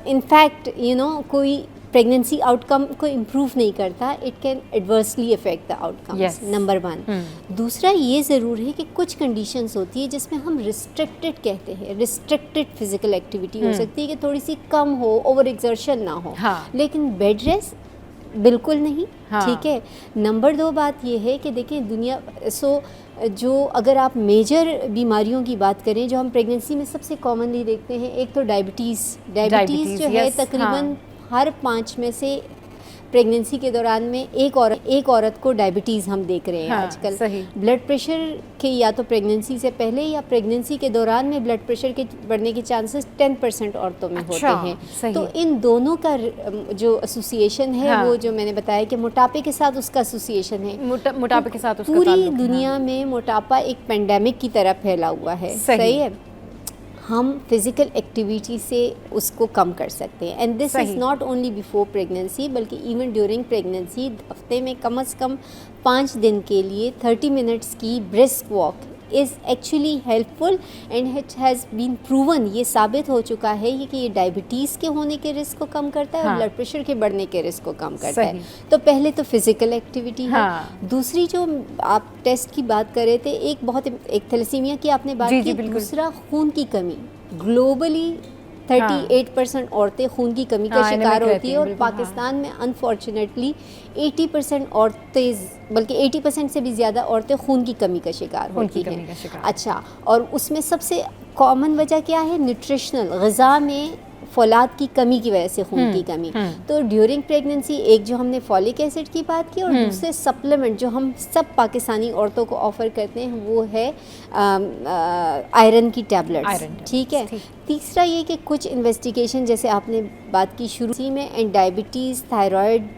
S4: in fact you know कोई प्रेगनेंसी आउटकम को इम्प्रूव नहीं करता, it can adversely affect the outcomes, number 1। दूसरा ये ज़रूर है कि कुछ कंडीशंस होती है जिसमें हम रिस्ट्रिक्टेड कहते हैं, रिस्ट्रिक्टेड फिजिकल एक्टिविटी हो सकती है कि थोड़ी सी कम हो, ओवर एक्सर्शन ना हो, लेकिन बेड रेस्ट बिल्कुल नहीं। ठीक है। नंबर 2 बात ये है कि देखें दुनिया जो अगर आप मेजर बीमारियों की बात करें जो हम प्रेगनेंसी में सबसे कॉमनली देखते हैं, एक तो डायबिटीज़ जो है तकरीबन हर 5 में से प्रेगनेंसी के दौरान में एक औरत को डायबिटीज़ हम देख रहे हैं
S1: हाँ,
S4: आजकल।
S1: सही।
S4: ब्लड प्रेशर के या तो प्रेगनेंसी से पहले या प्रेगनेंसी के दौरान में ब्लड प्रेशर के बढ़ने के चांसेस 10% औरतों में
S1: अच्छा,
S4: होते हैं।
S1: सही।
S4: तो इन दोनों का जो एसोसिएशन है
S1: हाँ।
S4: वो जो मैंने बताया कि मोटापे के साथ उसका एसोसिएशन है।
S1: मोटापे के साथ उसका
S4: पूरी
S1: ताल्लुक है,
S4: दुनिया में मोटापा एक पेंडेमिक की तरह फैला हुआ है। सही है। हम फिज़िकल एक्टिविटी से उसको कम कर सकते हैं and this is not only before pregnancy बल्कि इवन ड्यूरिंग प्रेगनेंसी हफ्ते में कम से कम 5 दिन के लिए 30 मिनट्स की brisk walk is actually helpful and it has been proven, ये साबित हो चुका है कि ये डायबिटीज़ के होने के रिस्क को कम करता है और ब्लड प्रेशर के बढ़ने के रिस्क को कम करता है। तो पहले तो फिज़िकल एक्टिविटी है। दूसरी जो आप टेस्ट की बात कर रहे थे, एक थैलेसीमिया की आपने बात की, दूसरा खून की कमी। ग्लोबली 38% औरतें खून की कमी का शिकार होती है और पाकिस्तान में अनफॉर्चुनेटली 80% औरतें, बल्कि 80% से भी ज़्यादा औरतें खून की कमी का शिकार होती हैं। अच्छा, और उसमें सबसे कॉमन वजह क्या है? न्यूट्रिशनल, ग़िज़ा में फौलाद की कमी की वजह से खून की कमी। तो ड्यूरिंग प्रेगनेंसी एक जो हमने फॉलिक एसिड की बात की और दूसरे सप्लीमेंट जो हम सब पाकिस्तानी औरतों को ऑफ़र करते हैं वो है आयरन की टैबलेट्स। ठीक है। तीसरा ये कि कुछ इन्वेस्टिगेशन जैसे आपने बात की शुरू में, एंड डायबिटीज़, थायराइड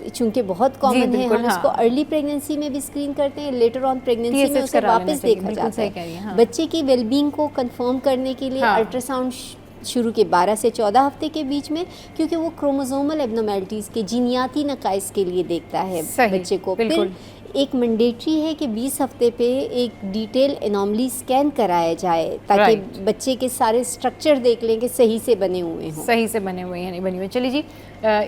S4: चूँकि बहुत कॉमन है, हम उसको अर्ली प्रेगनेंसी में भी स्क्रीन करते हैं, लेटर ऑन प्रेगनेंसी में उसे वापस देखा जाता है। बच्चे की वेलबींग को कंफर्म करने के लिए अल्ट्रासाउंड शुरू के 12 से 14 हफ्ते के बीच में, क्योंकि वो क्रोमोसोमल एब्नॉर्मैलिटीज़ के जीनियाती नकाइस के लिए देखता है बच्चे को। फिर एक मैंडेटरी है कि 20 हफ्ते पे एक डिटेल एनॉमली स्कैन कराया जाए ताकि बच्चे के सारे स्ट्रक्चर देख लें कि सही से बने हुए हों।
S1: सही से बने हुए हैं, नहीं बने हुए। चलिए जी,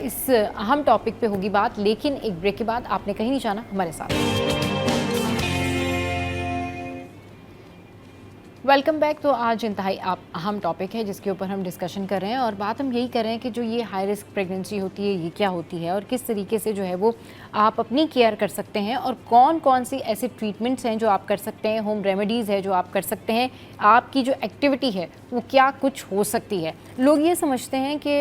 S1: इस अहम टॉपिक पे होगी बात, लेकिन एक ब्रेक के बाद आपने कहीं नहीं जाना, हमारे साथ। Welcome back. तो आज इंतहाई अहम टॉपिक है जिसके ऊपर हम डिस्कशन कर रहे हैं और बात हम यही कर रहे हैं कि जो ये हाई रिस्क प्रेगनेंसी होती है ये क्या होती है और किस तरीके से जो है वो आप अपनी केयर कर सकते हैं और कौन कौन सी ऐसे ट्रीटमेंट्स हैं जो आप कर सकते हैं, होम रेमेडीज़ है जो आप कर सकते हैं, आपकी जो एक्टिविटी है वो क्या कुछ हो सकती है। लोग ये समझते हैं कि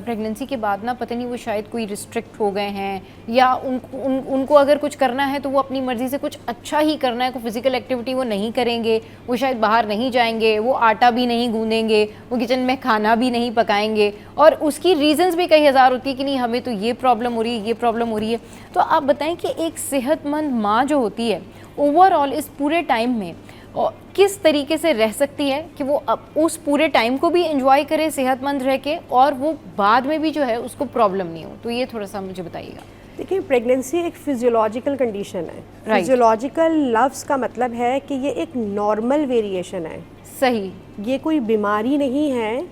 S1: प्रेगनेंसी के बाद ना पता नहीं वो शायद कोई रिस्ट्रिक्ट हो गए हैं या उनको अगर कुछ करना है तो वो अपनी मर्ज़ी से कुछ अच्छा ही करना है, कोई फिज़िकल एक्टिविटी वो नहीं करेंगे, वो शायद बाहर नहीं जाएंगे, वो आटा भी नहीं गूंदेंगे, वो किचन में खाना भी नहीं पकाएंगे और उसकी रीजंस भी कई हज़ार होती है कि नहीं हमें तो ये प्रॉब्लम हो रही है, ये प्रॉब्लम हो रही है। तो आप बताएं कि एक सेहतमंद माँ जो होती है ओवरऑल इस पूरे टाइम में किस तरीके से रह सकती है कि वो उस पूरे टाइम को भी एंजॉय करे सेहतमंद रह के और वो बाद में भी जो है उसको प्रॉब्लम नहीं हो। तो ये थोड़ा सा मुझे बताइएगा।
S5: देखिए, प्रेगनेंसी एक फिजियोलॉजिकल कंडीशन है। फिजियोलॉजिकल लफ्ज़ का मतलब है कि ये एक नॉर्मल वेरिएशन है।
S1: सही, ये
S5: कोई बीमारी नहीं है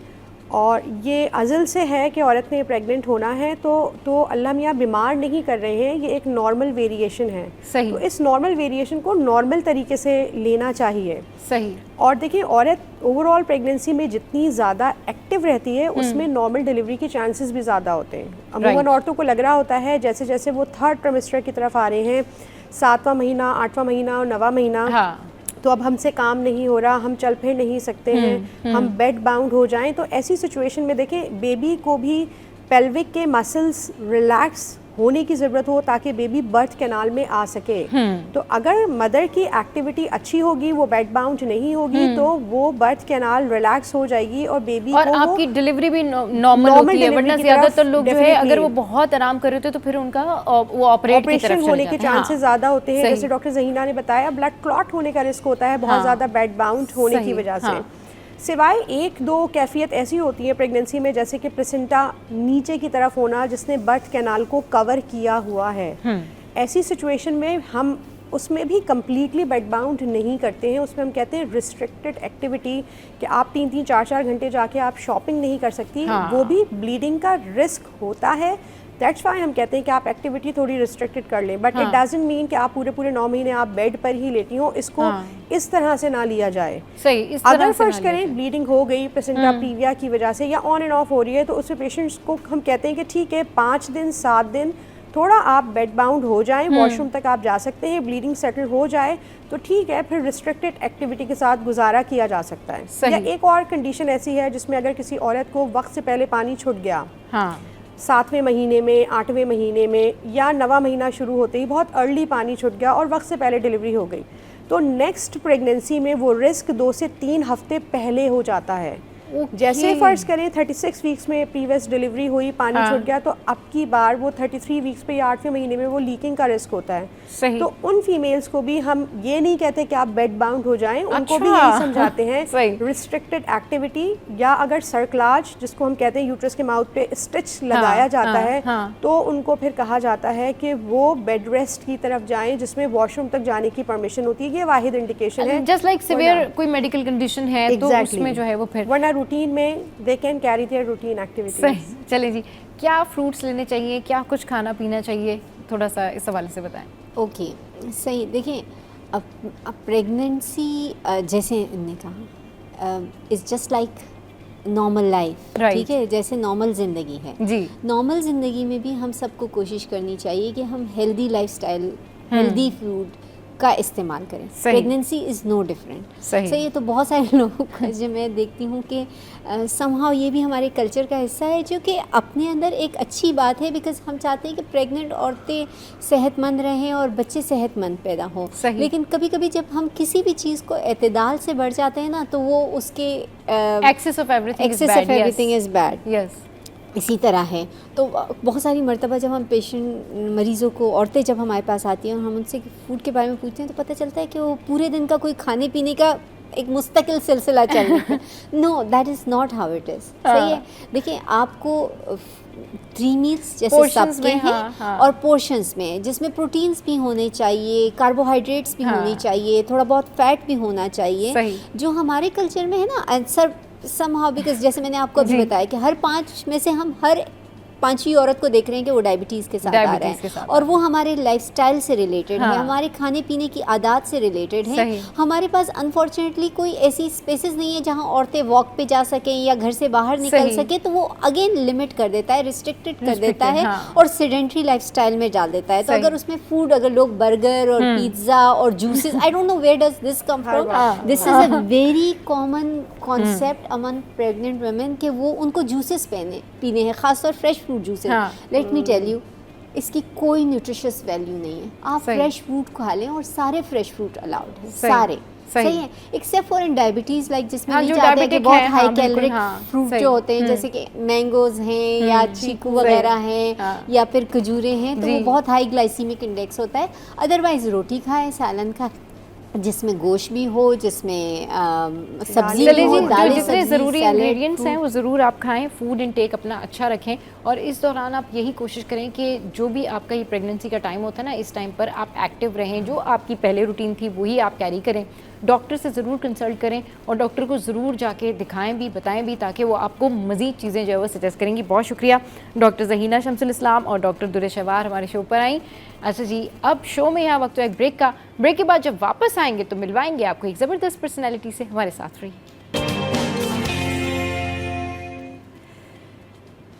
S5: और ये अज़ल से है कि औरत ने प्रेग्नेंट होना है तो अल्लाह मियाँ बीमार नहीं कर रहे हैं, ये एक नॉर्मल वेरिएशन है।
S1: सही।
S5: तो इस नॉर्मल वेरिएशन को नॉर्मल तरीके से लेना चाहिए।
S1: सही।
S5: और देखिए, औरत ओवरऑल प्रेगनेंसी में जितनी ज़्यादा एक्टिव रहती है उसमें नॉर्मल डिलीवरी के चांसेस भी ज़्यादा होते हैं। अमूमन औरतों को लग रहा होता है जैसे जैसे वो 3rd ट्राइमेस्टर की तरफ आ रहे हैं, 7वां महीना, 8वां महीना और 9वां महीना, तो अब हमसे काम नहीं हो रहा, हम चल फिर नहीं सकते हैं, हम बेड बाउंड हो जाएं। तो ऐसी सिचुएशन में देखें, बेबी को भी पेल्विक के मसल्स रिलैक्स होने की ज़रूरत हो ताकि बेबी बर्थ कैनाल में आ सके। तो अगर मदर की एक्टिविटी अच्छी होगी, वो बेड बाउंड नहीं होगी, तो वो बर्थ कैनाल रिलैक्स हो जाएगी और बेबी
S1: और
S5: को
S1: आपकी डिलीवरी भी नॉर्मल होती है। वरना ज़्यादातर लोग जो है अगर वो बहुत आराम कर रहे होते तो फिर उनका वो ऑपरेशन
S5: होने के चांसेस ज़्यादा होते हैं। जैसे डॉक्टर ज़हीना ने बताया, ब्लड क्लॉट होने का रिस्क होता है बहुत ज़्यादा बेड बाउंड होने की वजह से। सिवाय 1-2 कैफियत ऐसी होती है प्रेगनेंसी में, जैसे कि प्लेसेंटा नीचे की तरफ होना जिसने बर्थ कैनाल को कवर किया हुआ है। ऐसी सिचुएशन में हम उसमें भी कम्प्लीटली बेड बाउंड नहीं करते हैं, उसमें हम कहते हैं रिस्ट्रिक्टेड एक्टिविटी, कि आप 3-3, 4-4 घंटे जाके आप शॉपिंग नहीं कर सकती। वो भी ब्लीडिंग का रिस्क होता है। दैट्स वाई हम कहते हैं कि आप एक्टिविटी थोड़ी रिस्ट्रिक्टेड कर लें, बट इट डजंट मीन कि आप पूरे 9 महीने आप बेड पर ही लेटी हो। इसको इस तरह से ना लिया जाए।
S1: सही, इस तरह
S5: अगर
S1: से
S5: फर्ज करें ब्लीडिंग हो गई प्लेसेंटा प्रीविया की वजह से या ऑन एंड ऑफ हो रही है, तो उसमें पेशेंट्स को हम कहते हैं कि ठीक है 5 दिन 7 दिन थोड़ा आप बेड बाउंड हो जाएं, वॉशरूम तक आप जा सकते हैं, ब्लीडिंग सेटल हो जाए तो ठीक है, फिर रिस्ट्रिक्टेड एक्टिविटी के साथ गुजारा किया जा सकता है। या एक और कंडीशन ऐसी है जिसमें अगर किसी औरत को वक्त से पहले पानी छूट गया, 7वें महीने में, 8वें महीने में, या 9वां महीना शुरू होते ही बहुत अर्ली पानी छूट गया और वक्त से पहले डिलीवरी हो गई, तो नेक्स्ट प्रेगनेंसी में वो रिस्क 2 से 3 हफ्ते पहले हो जाता है। जैसे फ़र्ज़ करें 36 वीक्स में प्रीवियस डिलीवरी हुई, पानी छूट गया, तो अब की बार वो 33 वीक्स पे या 8वें महीने में वो लीकिंग का रिस्क होता है।
S1: सही।
S5: तो उन फीमेल्स को भी हम ये नहीं कहते कि आप बेड बाउंड हो जाएं, उनको भी यही समझाते हैं रिस्ट्रिक्टेड एक्टिविटी, या अगर सर्कलाज जिसको हम कहते हैं यूट्रस के माउथ पे स्टिच लगाया जाता है, तो उनको फिर कहा जाता है कि वो बेड रेस्ट की तरफ जाएं जिसमें वॉशरूम तक जाने की परमिशन होती है। ये वाहिद इंडिकेशन है।
S1: जस्ट लाइक सिवियर कोई मेडिकल कंडीशन है तो उसमें जो है वो फिर
S5: वरना रूटीन में they can carry their routine activities.
S1: सही। चलिए जी, क्या फ्रूट्स लेने चाहिए, क्या कुछ खाना पीना चाहिए, थोड़ा सा इस हवाले से बताएं।
S4: ओके, सही। देखिए, अब प्रेगनेंसी जैसे इन्होंने कहा is just like normal life, ठीक है, जैसे नॉर्मल ज़िंदगी है
S1: जी।
S4: नॉर्मल ज़िंदगी में भी हम सबको कोशिश करनी चाहिए कि हम हेल्दी लाइफस्टाइल, हेल्दी फूड का इस्तेमाल करें। Pregnancy is no different. सही है। तो बहुत सारे लोगों का जो मैं देखती हूँ कि समहाउ ये भी हमारे कल्चर का हिस्सा है, जो कि अपने अंदर एक अच्छी बात है, बिकॉज हम चाहते हैं कि प्रेग्नेंट औरतें सेहतमंद रहें और बच्चे सेहतमंद पैदा हों। लेकिन कभी कभी जब हम किसी भी चीज़ को एतदाल से बढ़ जाते हैं ना, तो वो उसके
S1: excess of everything
S4: is bad.
S1: Yes,
S4: इसी तरह है। तो बहुत सारी मर्तबा जब हम पेशेंट मरीज़ों को, औरतें जब हमारे पास आती हैं और हम उनसे फूड के बारे में पूछते हैं, तो पता चलता है कि वो पूरे दिन का कोई खाने पीने का एक मुस्तकिल सिलसिला चल रहा है। No, that is not how it is. सही है। देखिए, आपको 3 मील्स जैसे सबके हैं और पोर्शंस में, जिसमें प्रोटीन्स भी होने चाहिए, कार्बोहाइड्रेट्स भी होनी चाहिए, थोड़ा बहुत फैट भी होना चाहिए, जो हमारे कल्चर में है ना आंसर समहाउ, बिकॉज जैसे मैंने आपको अभी बताया कि हर 5 में से हम हर 5वीं औरत को देख रहे हैं कि वो डायबिटीज़ के साथ आ रहा है, और वो हमारे लाइफस्टाइल से रिलेटेड है, हमारे खाने पीने की आदत से रिलेटेड है। हमारे पास अनफॉर्चुनेटली कोई ऐसी स्पेसेस नहीं है जहाँ औरतें वॉक पे जा सकें या घर से बाहर निकल सके, तो वो अगेन लिमिट कर देता है, रिस्ट्रिक्टेड कर देता है और सेडेंट्री लाइफस्टाइल में डाल देता है। तो अगर उसमें फूड, अगर लोग बर्गर और पिज्ज़ा और juices, I don't know where does this come from, this is a very common concept among pregnant women कि वो उनको जूसेस पीने हैं, खासतौर fresh fruit juices. Let me tell you, इसकी कोई न्यूट्रिशियस वैल्यू नहीं है। आप फ्रेश फ्रूट खा लें, और सारे फ्रेश फ्रूट अलाउड है, सारे सही है, except for in diabetes, like जिसमें नहीं चाहते हैं कि बहुत हाई कैलोरिक फ्रूट जो होते हैं, जैसे कि मैंगोज हैं या चीकू वगैरह हैं या फिर खजूरें हैं, तो वो बहुत हाई ग्लाइसीमिक इंडेक्स होता है। अदरवाइज रोटी खाएं, सालन खाएं जिसमें गोश्त भी हो, जिसमें सब्जी भी हो, दालें,
S1: जितने ज़रूरी इंग्रेडिएंट्स हैं वो ज़रूर आप खाएं। फूड इनटेक अपना अच्छा रखें, और इस दौरान आप यही कोशिश करें कि जो भी आपका ये प्रेगनेंसी का टाइम होता है ना, इस टाइम पर आप एक्टिव रहें। जो आपकी पहले रूटीन थी वही आप कैरी करें। डॉक्टर से ज़रूर कंसल्ट करें और डॉक्टर को ज़रूर जाके दिखाएं भी, बताएं भी, ताकि वो आपको मज़ीद चीज़ें जो है वो सजेस्ट करेंगी। बहुत शुक्रिया डॉक्टर ज़हीना शम्सुल इस्लाम और डॉक्टर दुर्र शहवार हमारे शो पर आई। अच्छा जी, अब शो में यहाँ वक्त है एक ब्रेक का। ब्रेक के बाद जब वापस आएंगे तो मिलवाएंगे आपको एक ज़बरदस्त पर्सनैलिटी से। हमारे साथ रहिए।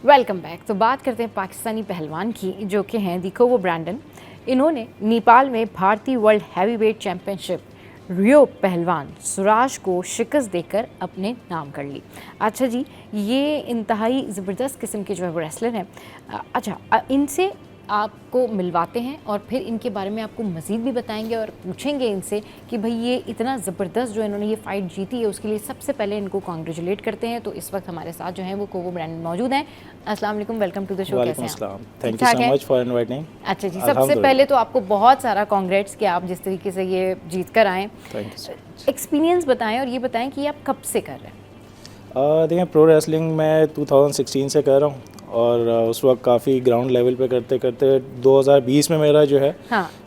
S1: Welcome back. तो बात करते हैं पाकिस्तानी पहलवान की, जो कि हैं दिखोवो ब्रैंडन। इन्होंने नेपाल में भारतीय वर्ल्ड हैवीवेट चैम्पियनशिप रियो पहलवान सुराज को शिकस्त देकर अपने नाम कर ली। अच्छा जी, ये इंतहाई ज़बरदस्त किस्म के जो है वो रेसलर हैं। अच्छा, इनसे आपको मिलवाते हैं और फिर इनके बारे में आपको मज़ीद भी बताएंगे और पूछेंगे इनसे कि भाई ये इतना ज़बरदस्त जो इन्होंने ये फ़ाइट जीती है उसके लिए सबसे पहले इनको कॉन्ग्रेचुलेट करते हैं। तो इस वक्त हमारे साथ जो हैं वो कोवो ब्रैंडन मौजूद हैं। अस्सलाम वालेकुम, वेलकम टू द शो। कैसे हैं?
S6: Thank you so much for inviting.
S1: अच्छा जी, सबसे पहले तो आपको बहुत सारा कॉन्ग्रेट्स कि आप जिस तरीके से ये जीत कर आएँ। एक्सपीरियंस बताएँ और ये बताएँ कि आप कब से कर रहे हैं?
S6: देखिए, प्रो रेसलिंग मैं 2016 से कर रहा हूँ, और उस वक्त काफ़ी ग्राउंड लेवल पे करते करते 2020 में मेरा जो है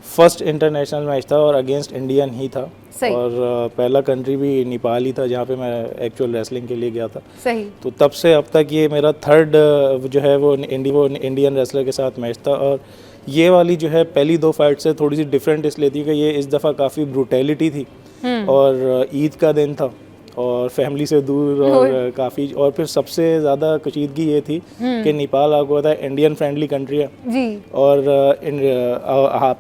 S6: फर्स्ट इंटरनेशनल मैच था और अगेंस्ट इंडियन ही था। और पहला कंट्री भी नेपाल ही था जहाँ पे मैं एक्चुअल रेसलिंग के लिए गया था।
S1: सही।
S6: तो तब से अब तक ये मेरा थर्ड जो है वो इंडियन रेसलर के साथ मैच था। और ये वाली जो है पहली 2 फाइट से थोड़ी सी डिफरेंट इसलिए थी कि ये इस दफ़ा काफ़ी ब्रूटैलिटी थी और ईद का दिन था और फैमिली से दूर और काफ़ी, और फिर सबसे ज़्यादा कशीदगी ये थी कि नेपाल आपको पता है इंडियन फ्रेंडली कंट्री है
S1: जी।
S6: और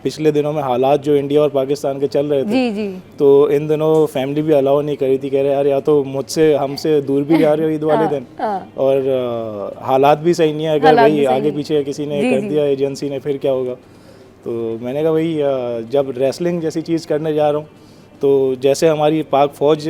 S6: पिछले दिनों में हालात जो इंडिया और पाकिस्तान के चल रहे थे
S1: जी जी।
S6: तो इन दिनों फैमिली भी अलाउ नहीं करी थी, कह रहे यार या तो मुझसे हमसे दूर भी जा रहे हो ईद वाले दिन और हालात भी सही नहीं है, अगर भाई आगे पीछे किसी ने कर दिया एजेंसी ने फिर क्या होगा। तो मैंने कहा भाई जब रेसलिंग जैसी चीज़ करने जा रहा हूँ तो जैसे हमारी पाक फौज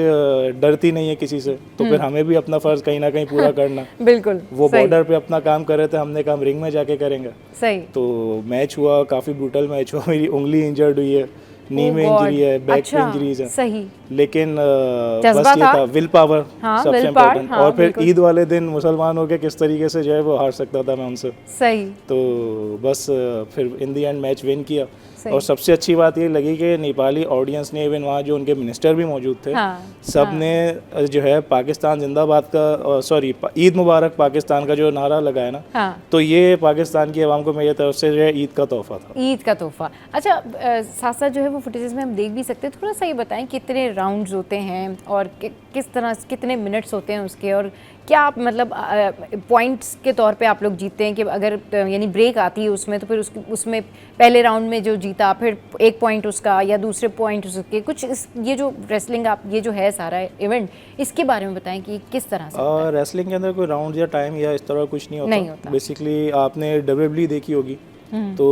S6: डरती नहीं है किसी से, तो फिर हमें भी अपना फ़र्ज़ कहीं ना कहीं पूरा करना।
S1: बिल्कुल।
S6: वो बॉर्डर पे अपना काम कर रहे थे, हमने काम रिंग में जाके करेंगे।
S1: सही।
S6: तो मैच हुआ, काफ़ी ब्रूटल मैच हुआ, मेरी उंगली इंजर्ड हुई है, नी में इंजरी है, बैक पे इंजरीज है।
S1: सही।
S6: लेकिन बस ये था विल पावर सबसे इम्पोर्टेंट। और फिर ईद वाले दिन मुसलमान होके किस तरीके से जो है वो हार सकता था मैं उनसे।
S1: सही।
S6: तो बस फिर इन दी एंड मैच विन किया। और सबसे अच्छी बात ये लगी कि नेपाली ऑडियंस ने, इवन वहाँ जो उनके मिनिस्टर भी मौजूद थे, सब ने जो है पाकिस्तान जिंदाबाद का, सॉरी ईद मुबारक पाकिस्तान का जो नारा लगाया ना, तो ये पाकिस्तान की आवाम को मेरी तरफ से जो है ईद का तोहफा था।
S1: ईद का तोहफा। अच्छा, साथ साथ जो है वो फुटेजेस में हम देख भी सकते हैं, थोड़ा सा ये बताएं कितने राउंड्स होते हैं और किस तरह कितने मिनट्स होते हैं उसके, और क्या आप मतलब पॉइंट्स के तौर पे आप लोग जीतते हैं कि अगर यानी ब्रेक आती है उसमें तो फिर उसमें पहले राउंड में जो जीता फिर 1 पॉइंट उसका या दूसरे पॉइंट उसके, कुछ ये जो रेसलिंग आप ये जो है सारा इवेंट, इसके बारे में बताएं कि किस तरह से
S6: रेसलिंग के अंदर कोई राउंड या टाइम या इस तरह कुछ नहीं होता। बेसिकली आपने WWE देखी होगी तो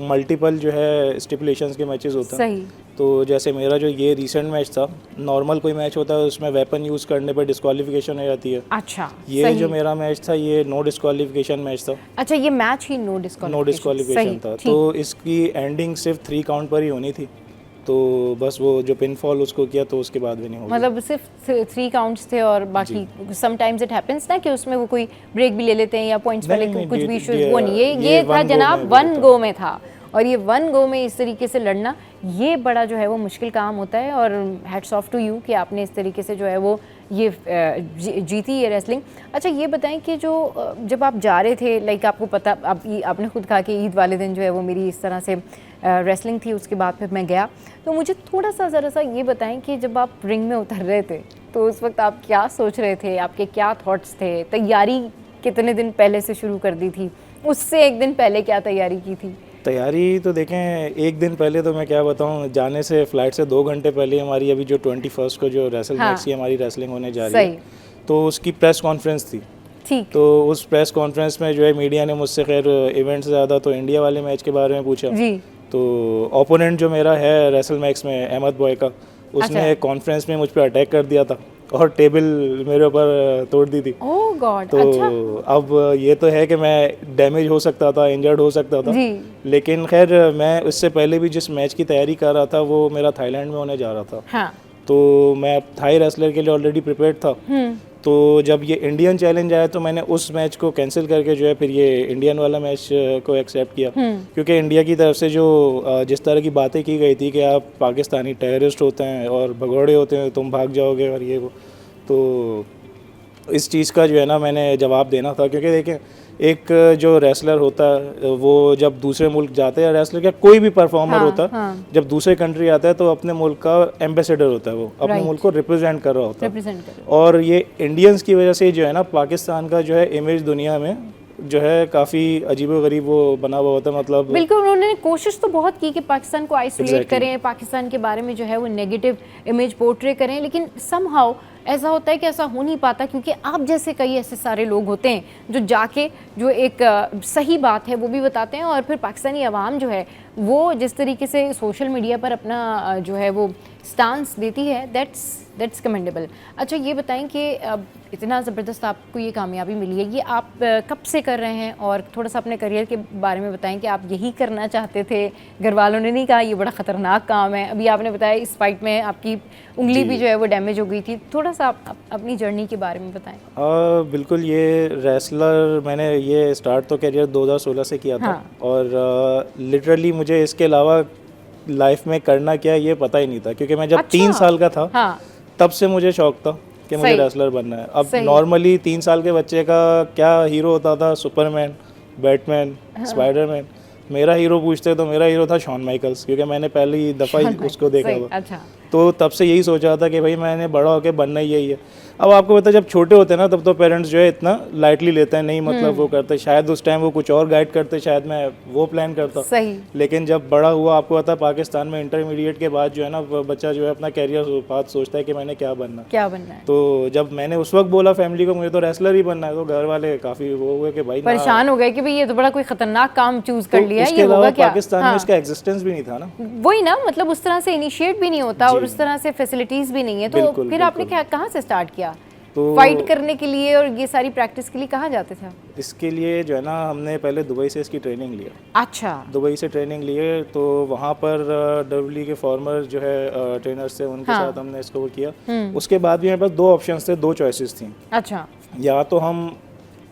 S6: मल्टीपल जो है स्टिपुलेशंस के मैचेस होते हैं।
S1: सही।
S6: तो जैसे मेरा जो ये रिसेंट मैच था, नॉर्मल कोई मैच होता है उसमें वेपन यूज़ करने पर डिस्क्वालिफिकेशन हो जाती है।
S1: अच्छा।
S6: ये जो मेरा मैच था ये नो डिस्क्वालिफिकेशन मैच था।
S1: अच्छा, ये मैच ही नो डिस्क्वालिफिकेशन
S6: था। तो इसकी एंडिंग सिर्फ 3 काउंट पर ही होनी थी, तो बस वो जो पिनफॉल उसको किया तो उसके बाद भी नहीं हो,
S1: मतलब सिर्फ 3 काउंट्स थे और बाकी समटाइम्स इट हैपेंस ना कि उसमें वो कोई ब्रेक भी ले लेते हैं या पॉइंट्स वाले कुछ भी इश्यूज, वो नहीं, ये था जनाब 1 गो में था। और ये 1 गो में इस तरीके से लड़ना, ये बड़ा जो है वो मुश्किल काम होता है और हैट्स ऑफ टू यू कि आपने इस तरीके से जो है वो ये जीती ये रेसलिंग। अच्छा, ये बताएं कि जो जब आप जा रहे थे, लाइक आपको पता, आपने खुद कहा कि ईद वाले दिन जो है वो मेरी इस तरह से रेसलिंग थी, उसके बाद फिर मैं गया, तो मुझे थोड़ा सा ज़रा सा ये बताएं कि जब आप रिंग में उतर रहे थे तो उस वक्त आप क्या सोच रहे थे, आपके क्या थॉट्स थे, तैयारी कितने दिन पहले से शुरू कर दी थी, उससे 1 दिन पहले क्या तैयारी की थी?
S6: तैयारी तो देखें 1 दिन पहले तो मैं क्या बताऊं, जाने से फ्लाइट से 2 घंटे पहले हमारी अभी जो 21 को जो रेसल मैच की हमारी रेसलिंग होने जा रही है, तो उसकी प्रेस कॉन्फ्रेंस थी।
S1: ठीक।
S6: तो उस प्रेस कॉन्फ्रेंस में जो है मीडिया ने मुझसे खैर इवेंट से ज़्यादा तो इंडिया वाले मैच के बारे में पूछा जी। तो ओपोनेंट जो मेरा है रेसल मैक्स में अहमद बॉय का, उसने कॉन्फ्रेंस में मुझ पर अटैक कर दिया था और टेबल मेरे ऊपर तोड़ दी थी।
S1: ओह गॉड।
S6: तो अच्छा। अब ये तो है कि मैं डैमेज हो सकता था, इंजर्ड हो सकता था जी। लेकिन खैर मैं उससे पहले भी जिस मैच की तैयारी कर रहा था वो मेरा थाईलैंड में होने जा रहा था। हाँ। तो मैं थाई रेसलर के लिए ऑलरेडी प्रिपेयर्ड था। तो जब ये इंडियन चैलेंज आया तो मैंने उस मैच को कैंसिल करके जो है फिर ये इंडियन वाला मैच को एक्सेप्ट किया, क्योंकि इंडिया की तरफ से जो जिस तरह की बातें की गई थी कि आप पाकिस्तानी टेररिस्ट होते हैं और भगोड़े होते हैं, तुम भाग जाओगे और ये वो, तो इस चीज़ का जो है ना मैंने जवाब देना था। क्योंकि देखें एक जो रेसलर होता है वो जब दूसरे मुल्क जाते हैं, रेसलर क्या कोई भी परफॉर्मर होता है, जब दूसरे कंट्री आता है तो अपने मुल्क का एम्बेसडर होता है, वो अपने मुल्क को रिप्रेजेंट कर रहा होता है। और ये इंडियंस की वजह से जो है ना पाकिस्तान का जो है इमेज दुनिया में जो है काफ़ी अजीबोगरीब वो बना हुआ होता है। मतलब
S1: बिल्कुल, उन्होंने कोशिश तो बहुत की कि पाकिस्तान को आइसोलेट करें, पाकिस्तान के बारे में जो है वो नेगेटिव इमेज पोर्ट्रे करें, लेकिन समहाउ ऐसा होता है कि ऐसा हो नहीं पाता, क्योंकि आप जैसे कई ऐसे सारे लोग होते हैं जो जाके जो एक सही बात है वो भी बताते हैं, और फिर पाकिस्तानी अवाम जो है वो जिस तरीके से सोशल मीडिया पर अपना जो है वो स्टांस देती है, दैट्स कमेंडेबल। अच्छा, ये बताएं कि इतना ज़बरदस्त आपको ये कामयाबी मिली है, ये आप कब से कर रहे हैं, और थोड़ा सा अपने करियर के बारे में बताएं कि आप यही करना चाहते थे, घर वालों ने नहीं कहा ये बड़ा ख़तरनाक काम है? अभी आपने बताया इस फाइट में आपकी उंगली भी जो है वो डैमेज हो गई थी, थोड़ा सा आप अपनी जर्नी के बारे में बताएं।
S6: बिल्कुल, ये रेसलर मैंने ये स्टार्ट तो करियर 2016 से किया था। और लिटरली मुझे इसके अलावा लाइफ में करना क्या है ये पता ही नहीं था, क्योंकि मैं जब 3 साल का था तब से मुझे शौक था कि मुझे रेसलर बनना है। अब नॉर्मली 3 साल के बच्चे का क्या हीरो होता था, सुपरमैन, बैटमैन, स्पाइडरमैन। मेरा हीरो पूछते तो मेरा हीरो था शॉन माइकल्स, क्योंकि मैंने पहली दफ़ा ही उसको देखा
S1: सही,
S6: था।
S1: अच्छा।
S6: तो तब से यही सोचा था कि भाई मैंने बड़ा होकर बनना ही यही है। अब आपको पता है जब छोटे होते हैं ना तब तो पेरेंट्स जो है इतना लाइटली लेते हैं, नहीं मतलब वो करते, शायद उस टाइम वो कुछ और गाइड करते, शायद मैं वो प्लान करता।
S1: सही।
S6: लेकिन जब बड़ा हुआ, आपको पता है पाकिस्तान में इंटरमीडिएट के बाद जो है ना बच्चा जो है अपना कैरियर पाथ सोचता है कि मैंने क्या बनना
S1: है।
S6: तो जब मैंने उस वक्त बोला फैमिली को मुझे तो रेसलर ही बनना है, तो घर वाले काफ़ी वो हुए कि भाई
S1: परेशान हो गए कि भाई ये तो बड़ा कोई खतरनाक काम चूज कर लिया है,
S6: उसके
S1: ये होगा
S6: अलावा
S1: क्या?
S6: पाकिस्तान में इसका एग्जिस्टेंस भी नहीं था ना,
S1: वही ना, मतलब उस तरह से इनिशिएट भी नहीं होता और उस तरह से फैसिलिटीज भी नहीं है। तो
S6: बिल्कुल,
S1: फिर आपने क्या कहाँ से स्टार्ट किया
S6: तो
S1: फाइट करने के लिए और ये सारी प्रैक्टिस के लिए कहाँ जाते थे?
S6: इसके लिए जो है ना हमने पहले दुबई से इसकी ट्रेनिंग लिया।
S1: अच्छा।
S6: दुबई से ट्रेनिंग लिए तो वहाँ पर डब्ल्यूडब्ल्यूई के फॉर्मर जो है ट्रेनर्स थे, उनके साथ हमने इसको वो किया। उसके बाद भी मेरे पास दो ऑप्शंस थे, दो चॉइसेस थी।
S1: अच्छा।
S6: या तो हम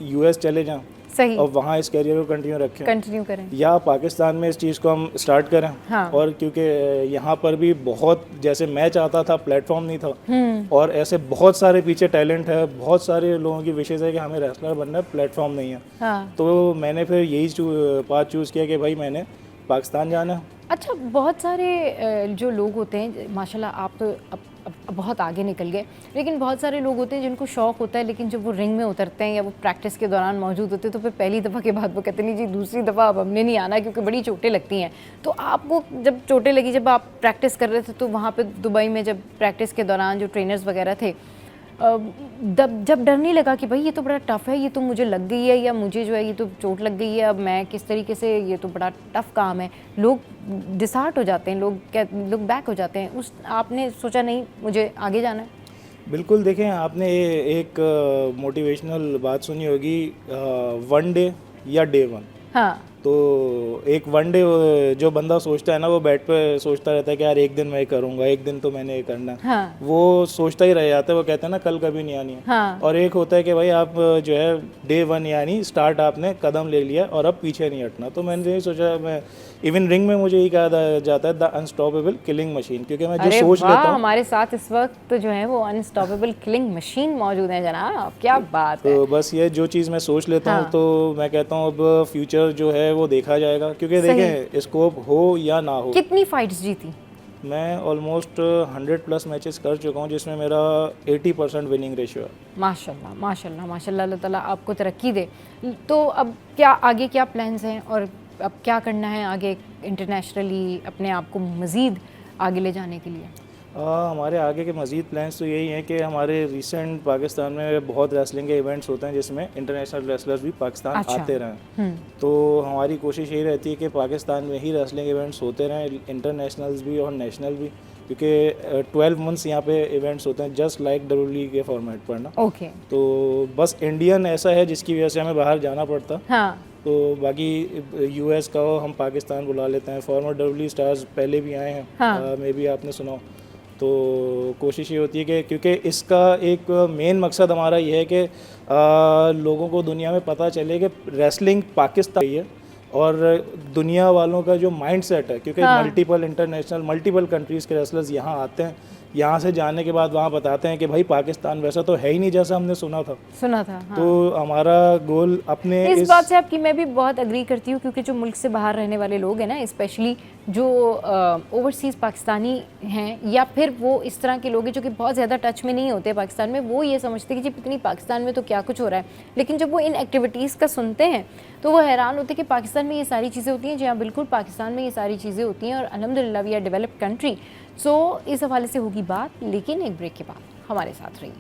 S6: यूएस चले जाएं
S1: सही,
S6: और वहाँ इस कैरियर को कंटिन्यू करें, या पाकिस्तान में इस चीज़ को हम स्टार्ट करें।
S1: हाँ।
S6: और क्योंकि यहाँ पर भी बहुत, जैसे मैं चाहता था, प्लेटफॉर्म नहीं था, और ऐसे बहुत सारे पीछे टैलेंट है, बहुत सारे लोगों की विशेष है कि हमें रेसलर बनना है, प्लेटफॉर्म नहीं है।
S1: हाँ।
S6: तो मैंने फिर यही पाथ चूज़ किया कि भाई मैंने पाकिस्तान जाना है।
S1: अच्छा, बहुत सारे जो लोग होते हैं, माशाल्लाह आप तो अब बहुत आगे निकल गए, लेकिन बहुत सारे लोग होते हैं जिनको शौक़ होता है, लेकिन जब वो रिंग में उतरते हैं या वो प्रैक्टिस के दौरान मौजूद होते हैं तो फिर पहली दफ़ा के बाद वो कहते नहीं जी दूसरी दफ़ा अब हमने नहीं आना क्योंकि बड़ी चोटें लगती हैं। तो आपको जब चोटें लगी, जब आप प्रैक्टिस कर रहे थे, तो वहाँ पर दुबई में जब प्रैक्टिस के दौरान जो ट्रेनर्स वगैरह थे, जब डर नहीं लगा कि भाई ये तो बड़ा टफ़ है, ये तो मुझे लग गई है, या मुझे जो है ये तो चोट लग गई है, अब मैं किस तरीके से, ये तो बड़ा टफ़ काम है, लोग डिसहार्ट हो जाते हैं, लोग बैक हो जाते हैं, उस आपने सोचा नहीं मुझे आगे जाना है?
S6: बिल्कुल, देखें आपने एक मोटिवेशनल बात सुनी होगी, वन डे या डे वन।
S1: हाँ।
S6: तो एक वन डे जो बंदा सोचता है ना, वो बेड पे सोचता रहता है कि यार एक दिन मैं करूँगा, एक दिन तो मैंने ये करना है।
S1: हाँ।
S6: वो सोचता ही रह जाता है, वो कहते हैं ना कल कभी नहीं आनी है।
S1: हाँ।
S6: और एक होता है कि भाई आप जो है डे वन यानी स्टार्ट आपने कदम ले लिया और अब पीछे नहीं हटना। तो मैंने यही सोचा, मैं इवन रिंग में मुझे यही कहा जाता है द अनस्टॉपेबल किलिंग मशीन, क्योंकि मैं जो सोच लेता हूँ।
S1: हमारे साथ इस वक्त जो है वो अनस्टॉपेबल किलिंग मशीन मौजूद है जनाब, क्या बात है।
S6: तो बस ये जो चीज़ मैं सोच लेता हूँ, तो मैं कहता हूँ अब फ्यूचर जो है वो देखा जाएगा, क्योंकि देखें स्कोप हो या ना हो।
S1: कितनी फाइट्स जीती?
S6: मैं ऑलमोस्ट 100+ मैचेस कर चुका हूँ, जिसमें मेरा 80% विनिंग रेशियो है।
S1: माशाल्लाह माशाल्लाह माशाल्लाह, अल्लाह ताला आपको तरक्की दे। तो अब क्या आगे क्या प्लान्स हैं और अब क्या करना है आगे इंटरनेशनली अपने आप को मज़ीद आगे ले जाने के लिए?
S6: हमारे आगे के मज़ीद प्लान्स तो यही हैं कि हमारे रिसेंट पाकिस्तान में बहुत रेसलिंग के इवेंट्स होते हैं जिसमें इंटरनेशनल रेसलर्स भी पाकिस्तान आते रहें। तो हमारी कोशिश यही रहती है कि पाकिस्तान में ही रेसलिंग इवेंट्स होते रहें, इंटरनेशनल्स भी और नेशनल भी, क्योंकि 12 मंथ्स यहाँ पे इवेंट्स होते हैं जस्ट लाइक डब्ल्यूडब्ल्यूई के फॉर्मेट पर ना।
S1: ओके।
S6: तो बस इंडियन ऐसा है जिसकी वजह से हमें बाहर जाना पड़ता।
S1: हाँ।
S6: तो बाकी यूएस का हो हम पाकिस्तान बुला लेते हैं, फॉर्मर डब्ल्यूडब्ल्यूई स्टार्स पहले भी आए हैं। हाँ। मे भी आपने सुना। तो कोशिश ये होती है कि क्योंकि इसका एक मेन मकसद हमारा ये है कि लोगों को दुनिया में पता चले कि रेसलिंग पाकिस्तान है, और दुनिया वालों का जो माइंड सेट है, क्योंकि मल्टीपल इंटरनेशनल मल्टीपल कंट्रीज़ के रेसलर्स यहाँ आते हैं, यहाँ से जाने के बाद वहाँ बताते हैं कि भाई पाकिस्तान वैसा तो है ही नहीं जैसा हमने सुना था। हाँ। तो हमारा गोल अपने
S1: इस बात से आपकी मैं भी बहुत एग्री करती हूँ, क्योंकि जो मुल्क से बाहर रहने वाले लोग हैं ना, स्पेशली जो ओवरसीज़ पाकिस्तानी हैं, या फिर वो इस तरह के लोग हैं जो कि बहुत ज़्यादा टच में नहीं होते पाकिस्तान में, वो ये समझते हैं कि जी पिकनिक पाकिस्तान में तो क्या कुछ हो रहा है, लेकिन जब वो इन एक्टिविटीज़ का सुनते हैं तो वो हैरान होते हैं कि पाकिस्तान में ये सारी चीज़ें होती हैं। जी हाँ, बिल्कुल पाकिस्तान में ये सारी चीज़ें होती हैं और अल्हम्दुलिल्लाह वी आर डेवलप्ड कंट्री। सो इस हवाले से होगी बात, लेकिन एक ब्रेक के बाद हमारे साथ रहिए।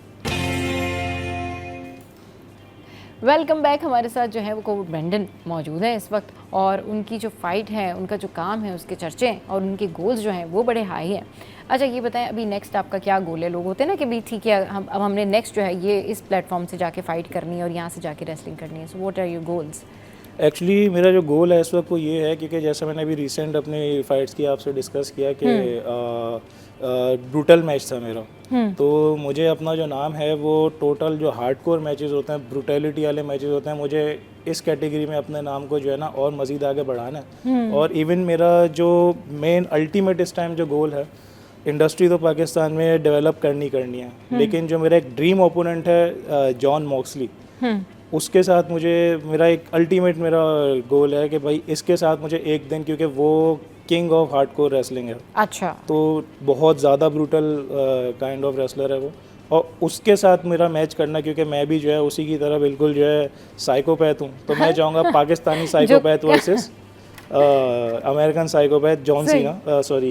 S1: Welcome back. हमारे साथ जो है वो कोविड ब्रेंडन मौजूद है इस वक्त, और उनकी जो फ़ाइट है, उनका जो काम है, उसके चर्चे और उनके गोल्स जो हैं वो बड़े हाई हैं। अच्छा ये बताएं, अभी नेक्स्ट आपका क्या गोल है? लोग होते हैं ना कि भाई ठीक है अब हमने नेक्स्ट जो है ये इस प्लेटफॉर्म से जाके फ़ाइट करनी है और यहाँ से जाके रेसलिंग करनी है। So what are your goals?
S6: Actually मेरा जो गोल है इस वक्त वो ये है, क्योंकि जैसे मैंने अभी रिसेंट अपनी फ़ाइट्स की आपसे डिस्कस किया कि ब्रूटल मैच था मेरा, तो मुझे अपना जो नाम है वो टोटल जो हार्डकोर मैचेस होते हैं, ब्रूटैलिटी वाले मैचेस होते हैं, मुझे इस कैटेगरी में अपने नाम को जो है ना और मज़ीद आगे बढ़ाना है। और इवन मेरा जो मेन अल्टीमेट इस टाइम जो गोल है, इंडस्ट्री तो पाकिस्तान में डेवलप करनी है, लेकिन जो मेरा एक ड्रीम ओपोनेंट है जॉन मॉक्सली, उसके साथ मुझे मेरा एक अल्टीमेट मेरा गोल है कि भाई इसके साथ मुझे एक दिन, क्योंकि वो किंग ऑफ हार्डकोर रेसलिंग है,
S1: अच्छा,
S6: तो बहुत ज़्यादा ब्रूटल काइंड ऑफ रेसलर है वो, और उसके साथ मेरा मैच करना, क्योंकि मैं भी जो है उसी की तरह बिल्कुल जो है साइकोपैथ हूँ, तो मैं चाहूँगा Pakistani psychopath versus American psychopath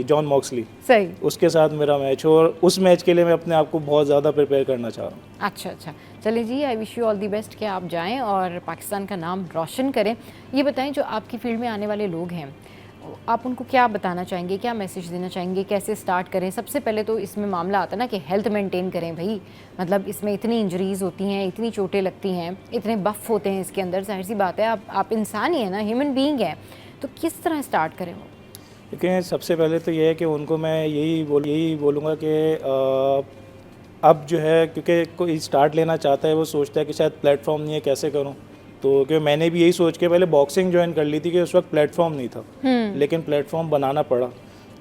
S6: John Moxley,
S1: सही,
S6: उसके साथ मेरा मैच हो, और उस मैच के लिए मैं अपने आप को बहुत ज़्यादा प्रिपेयर करना चाह रहा हूँ।
S1: अच्छा अच्छा, चलिए जी, I wish you all the best कि आप जाएं और पाकिस्तान का नाम रोशन करें। ये बताएं, जो आपकी फील्ड में आने वाले लोग हैं, आप उनको क्या बताना चाहेंगे, क्या मैसेज देना चाहेंगे, कैसे स्टार्ट करें? सबसे पहले तो इसमें मामला आता है ना कि हेल्थ मेंटेन करें भाई, मतलब इसमें इतनी इंजरीज होती हैं, इतनी चोटें लगती हैं, इतने बफ होते हैं इसके अंदर, जाहिर सी बात है आप इंसान ही है ना, ह्यूमन बीइंग है, तो किस तरह स्टार्ट करें वो?
S6: देखिए, सबसे पहले तो ये है कि उनको मैं यही बोलूँगा कि अब जो है, क्योंकि कोई स्टार्ट लेना चाहता है वो सोचता है कि शायद प्लेटफॉर्म नहीं है, कैसे करूँ, तो क्योंकि मैंने भी यही सोच के पहले बॉक्सिंग ज्वाइन कर ली थी कि उस वक्त प्लेटफॉर्म नहीं था, लेकिन प्लेटफॉर्म बनाना पड़ा,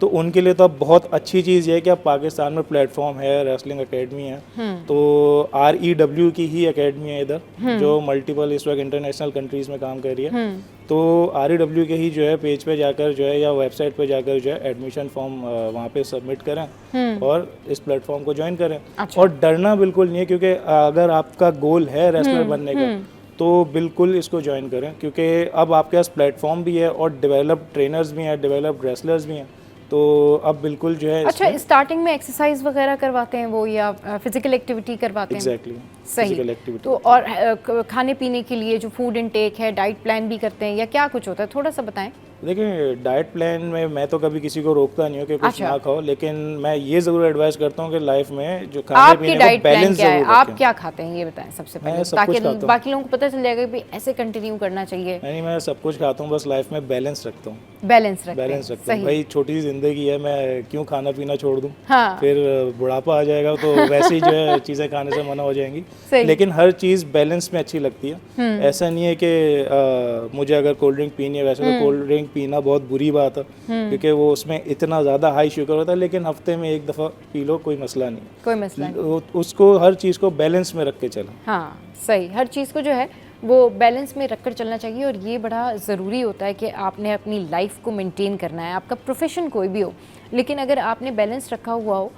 S6: तो उनके लिए तो अब बहुत अच्छी चीज़ ये है कि अब पाकिस्तान में प्लेटफॉर्म है, रेसलिंग एकेडमी है, तो REW की ही एकेडमी है इधर, जो मल्टीपल इस वक्त इंटरनेशनल कंट्रीज़ में काम कर रही है, तो REW के ही जो है पेज पे जाकर जो है या वेबसाइट पे जाकर जो है एडमिशन फॉर्म वहाँ पे सबमिट करें और इस प्लेटफॉर्म को ज्वाइन करें।
S1: अच्छा।
S6: और डरना बिल्कुल नहीं है, क्योंकि अगर आपका गोल है रेसलर बनने का तो बिल्कुल इसको ज्वाइन करें, क्योंकि अब आपके पास प्लेटफॉर्म भी है और डेवलप्ड ट्रेनर्स भी हैं, डेवलप्ड रेसलर्स भी हैं, तो अब बिल्कुल जो है।
S1: अच्छा, स्टार्टिंग में एक्सरसाइज वगैरह करवाते हैं वो, या फिजिकल एक्टिविटी करवाते हैं?
S6: एग्जैक्टली,
S1: सही।
S6: Physical activity.
S1: तो और खाने पीने के लिए जो फूड इनटेक है, डाइट प्लान भी करते हैं या क्या कुछ होता है, थोड़ा सा बताएं।
S6: देखिए, डाइट प्लान में मैं तो कभी किसी को रोकता नहीं हूँ कि कुछ
S1: अच्छा।
S6: ना खाओ, लेकिन मैं ये ज़रूर एडवाइस करता हूँ कि लाइफ में जो खाने
S1: आपकी
S6: पीने
S1: डाइट
S6: का
S1: प्लान
S6: बैलेंस
S1: क्या है,
S6: ज़रूर
S1: आप
S6: रखें।
S1: क्या खाते हैं ये बताएं सबसे
S6: मैं
S1: पहले,
S6: सब
S1: ताकि
S6: कुछ खाता हूँ।
S1: बाकी लोगों को पता चल जाएगा कि ऐसे कंटिन्यू करना चाहिए।
S6: नहीं, मैं सब कुछ खाता हूँ, बस लाइफ में बैलेंस रखता हूँ,
S1: बैलेंस रखते
S6: बैलेंस
S1: हैं,
S6: रखता हूँ।
S1: सही।
S6: भाई छोटी सी जिंदगी है, मैं क्यों खाना पीना छोड़ दूँ,
S1: हाँ।
S6: फिर बुढ़ापा आ जाएगा तो वैसे ही जो है चीज़ें खाने से मना हो जाएंगी,
S1: सही।
S6: लेकिन हर चीज़ बैलेंस में अच्छी लगती है। ऐसा नहीं है कि मुझे अगर कोल्ड ड्रिंक पीनी है, वैसे तो कोल्ड ड्रिंक पीना बहुत बुरी बात है, क्योंकि वो उसमें इतना ज़्यादा हाई शुगर होता है, लेकिन हफ्ते में एक दफ़ा पी लो, कोई मसला नहीं,
S1: कोई मसला नहीं।
S6: उसको हर चीज़ को बैलेंस में रख के चलो।
S1: हाँ, सही, हर चीज़ को जो है वो बैलेंस में रखकर चलना चाहिए, और ये बड़ा ज़रूरी होता है कि आपने अपनी लाइफ को मेंटेन करना है, आपका प्रोफेशन कोई भी हो, लेकिन अगर आपने बैलेंस रखा हुआ हो,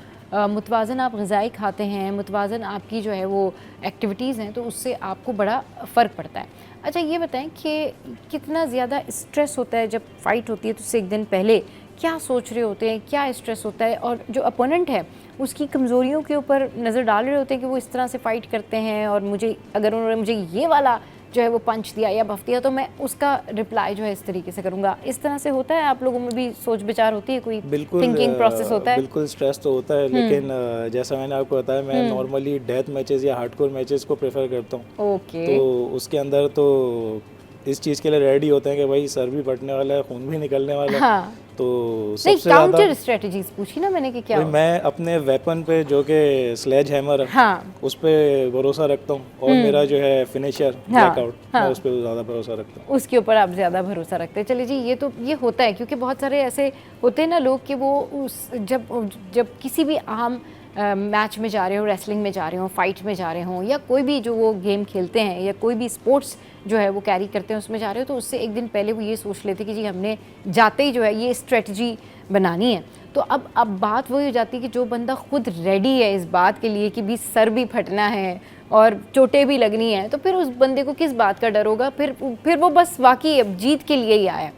S1: मुतवाज़न आप ग़िज़ाई खाते हैं, मुतवाज़न आपकी जो है वो एक्टिविटीज़ हैं, तो उससे आपको बड़ा फ़र्क पड़ता है। अच्छा, ये बताएं कि कितना ज़्यादा स्ट्रेस होता है जब फ़ाइट होती है, तो उससे एक दिन पहले क्या सोच रहे होते हैं, क्या स्ट्रेस होता है, और जो अपोनेंट है उसकी कमज़ोरियों के ऊपर नज़र डाल रहे होते हैं कि वो इस तरह से फ़ाइट करते हैं, और मुझे अगर उन्होंने मुझे ये वाला जो है वो पंच दिया या बफ दिया तो मैं उसका रिप्लाई जो है इस तरीके से करूँगा, इस तरह से होता है? आप लोगों में भी सोच विचार होती है, कोई थिंकिंग प्रोसेस होता है?
S6: बिल्कुल, स्ट्रेस तो होता है, लेकिन जैसा मैंने आपको बताया, मैं नॉर्मली डेथ मैचेस या हार्डकोर मैचेस को प्रेफर करता हूँ।
S1: ओके।
S6: तो उसके अंदर तो इस चीज़ के लिए रेडी होते हैं कि भाई सर भी फटने वाला है, खून भी निकलने वाला है।
S1: हाँ।
S6: तो
S1: नहीं,
S6: सबसे
S1: काउंटर स्ट्रेटजीज पूछी ना मैंने कि क्या हो?
S6: मैं अपने वेपन पे जो कि स्लेज हैमर है,
S1: हाँ।
S6: उस पे भरोसा रखता हूँ, और मेरा जो है फिनिशर ब्लैकआउट, मैं उस पे ज़्यादा भरोसा रखता हूँ।
S1: उसके ऊपर आप ज़्यादा भरोसा रखते हैं। चलिए जी, ये तो ये होता है, क्योंकि बहुत सारे ऐसे होते हैं ना लोग कि वो जब किसी भी आम मैच में जा रहे हो, रेसलिंग में जा रहे हो, फाइट में जा रहे हो, या कोई भी जो वो गेम खेलते हैं या कोई भी स्पोर्ट्स जो है वो कैरी करते हैं उसमें जा रहे हो, तो उससे एक दिन पहले वो ये सोच लेते कि जी हमने जाते ही जो है ये स्ट्रेटजी बनानी है। तो अब बात वही हो जाती है कि जो बंदा खुद रेडी है इस बात के लिए कि भी सर भी फटना है और चोटें भी लगनी है, तो फिर उस बंदे को किस बात का डर होगा? फिर वो बस वाकई अब जीत के लिए ही आया।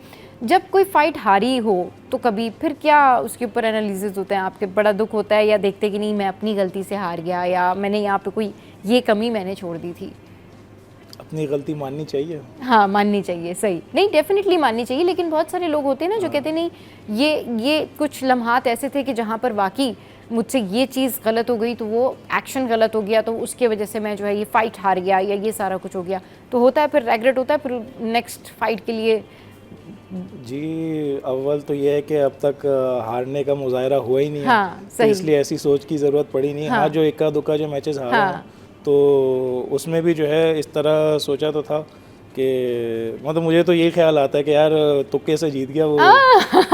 S1: जब कोई फाइट हारी हो तो कभी फिर क्या उसके ऊपर एनालिसिस होते हैं आपके? बड़ा दुख होता है, या देखते कि नहीं मैं अपनी गलती से हार गया, या मैंने यहाँ पे कोई ये कमी मैंने छोड़ दी थी?
S6: अपनी गलती माननी चाहिए।
S1: हाँ, माननी चाहिए, सही, नहीं डेफिनेटली माननी चाहिए, लेकिन बहुत सारे लोग होते हैं ना जो कहते नहीं ये कुछ लम्हात ऐसे थे कि जहाँ पर वाकई मुझसे ये चीज़ गलत हो गई, तो वो एक्शन गलत हो गया, तो उसके वजह से मैं जो है ये फ़ाइट हार गया, या ये सारा कुछ हो गया, तो होता है, फिर रेग्रेट होता है फिर नेक्स्ट फाइट के लिए।
S6: जी, अव्वल तो ये है कि अब तक हारने का मुजाहरा हुआ ही नहीं है,
S1: हाँ,
S6: तो
S1: सही।
S6: इसलिए ऐसी सोच की ज़रूरत पड़ी नहीं। हाँ, जो इक्का दुक्का जो मैचेस हारा
S1: हाँ।
S6: हूँ, तो उसमें भी जो है इस तरह सोचा तो था कि मतलब मुझे तो ये ख्याल आता है कि यार तुक्के से जीत गया वो।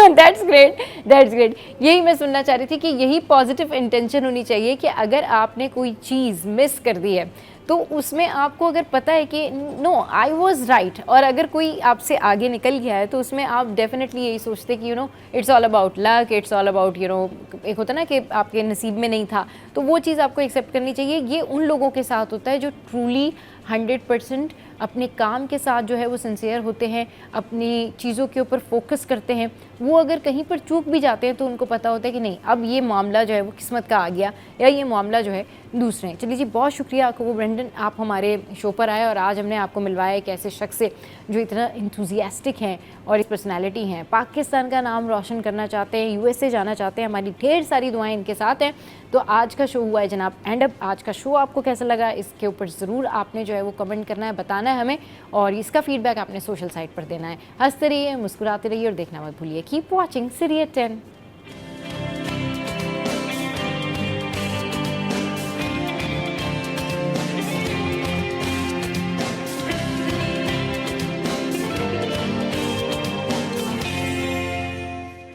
S1: That's great, that's great. यही मैं सुनना चाह रही थी कि यही पॉजिटिव इंटेंशन होनी चाहिए कि अगर आपने कोई चीज़ मिस कर दी है तो उसमें आपको अगर पता है कि नो आई वॉज राइट, और अगर कोई आपसे आगे निकल गया है तो उसमें आप डेफिनेटली यही सोचते कि it's all about luck, it's all about एक होता ना कि आपके नसीब में नहीं था, तो वो चीज़ आपको एक्सेप्ट करनी चाहिए। ये उन लोगों के साथ होता है जो ट्रूली 100% अपने काम के साथ जो है वो सिंसियर होते हैं, अपनी चीज़ों के ऊपर फोकस करते हैं। वो अगर कहीं पर चूक भी जाते हैं तो उनको पता होता है कि नहीं, अब ये मामला जो है वो किस्मत का आ गया, या ये मामला जो है दूसरे हैं। चलिए जी, बहुत शुक्रिया आपको ब्रेंडन, आप हमारे शो पर आए और आज हमने आपको मिलवाया एक ऐसे शख्स से जो इतना इंथुजियास्टिक हैं और एक पर्सनैलिटी हैं, पाकिस्तान का नाम रोशन करना चाहते हैं, USA जाना चाहते हैं। हमारी ढेर सारी दुआएं इनके साथ हैं। तो आज का शो हुआ है जनाब एंड अप। आज का शो आपको कैसा लगा इसके ऊपर ज़रूर आपने जो है वो कमेंट करना है, बताना है हमें, और इसका फीडबैक आपने सोशल साइट पर देना है। हंसते रहिए, मुस्कुराते रहिए और देखना मत भूलिए। Keep watching serial 10।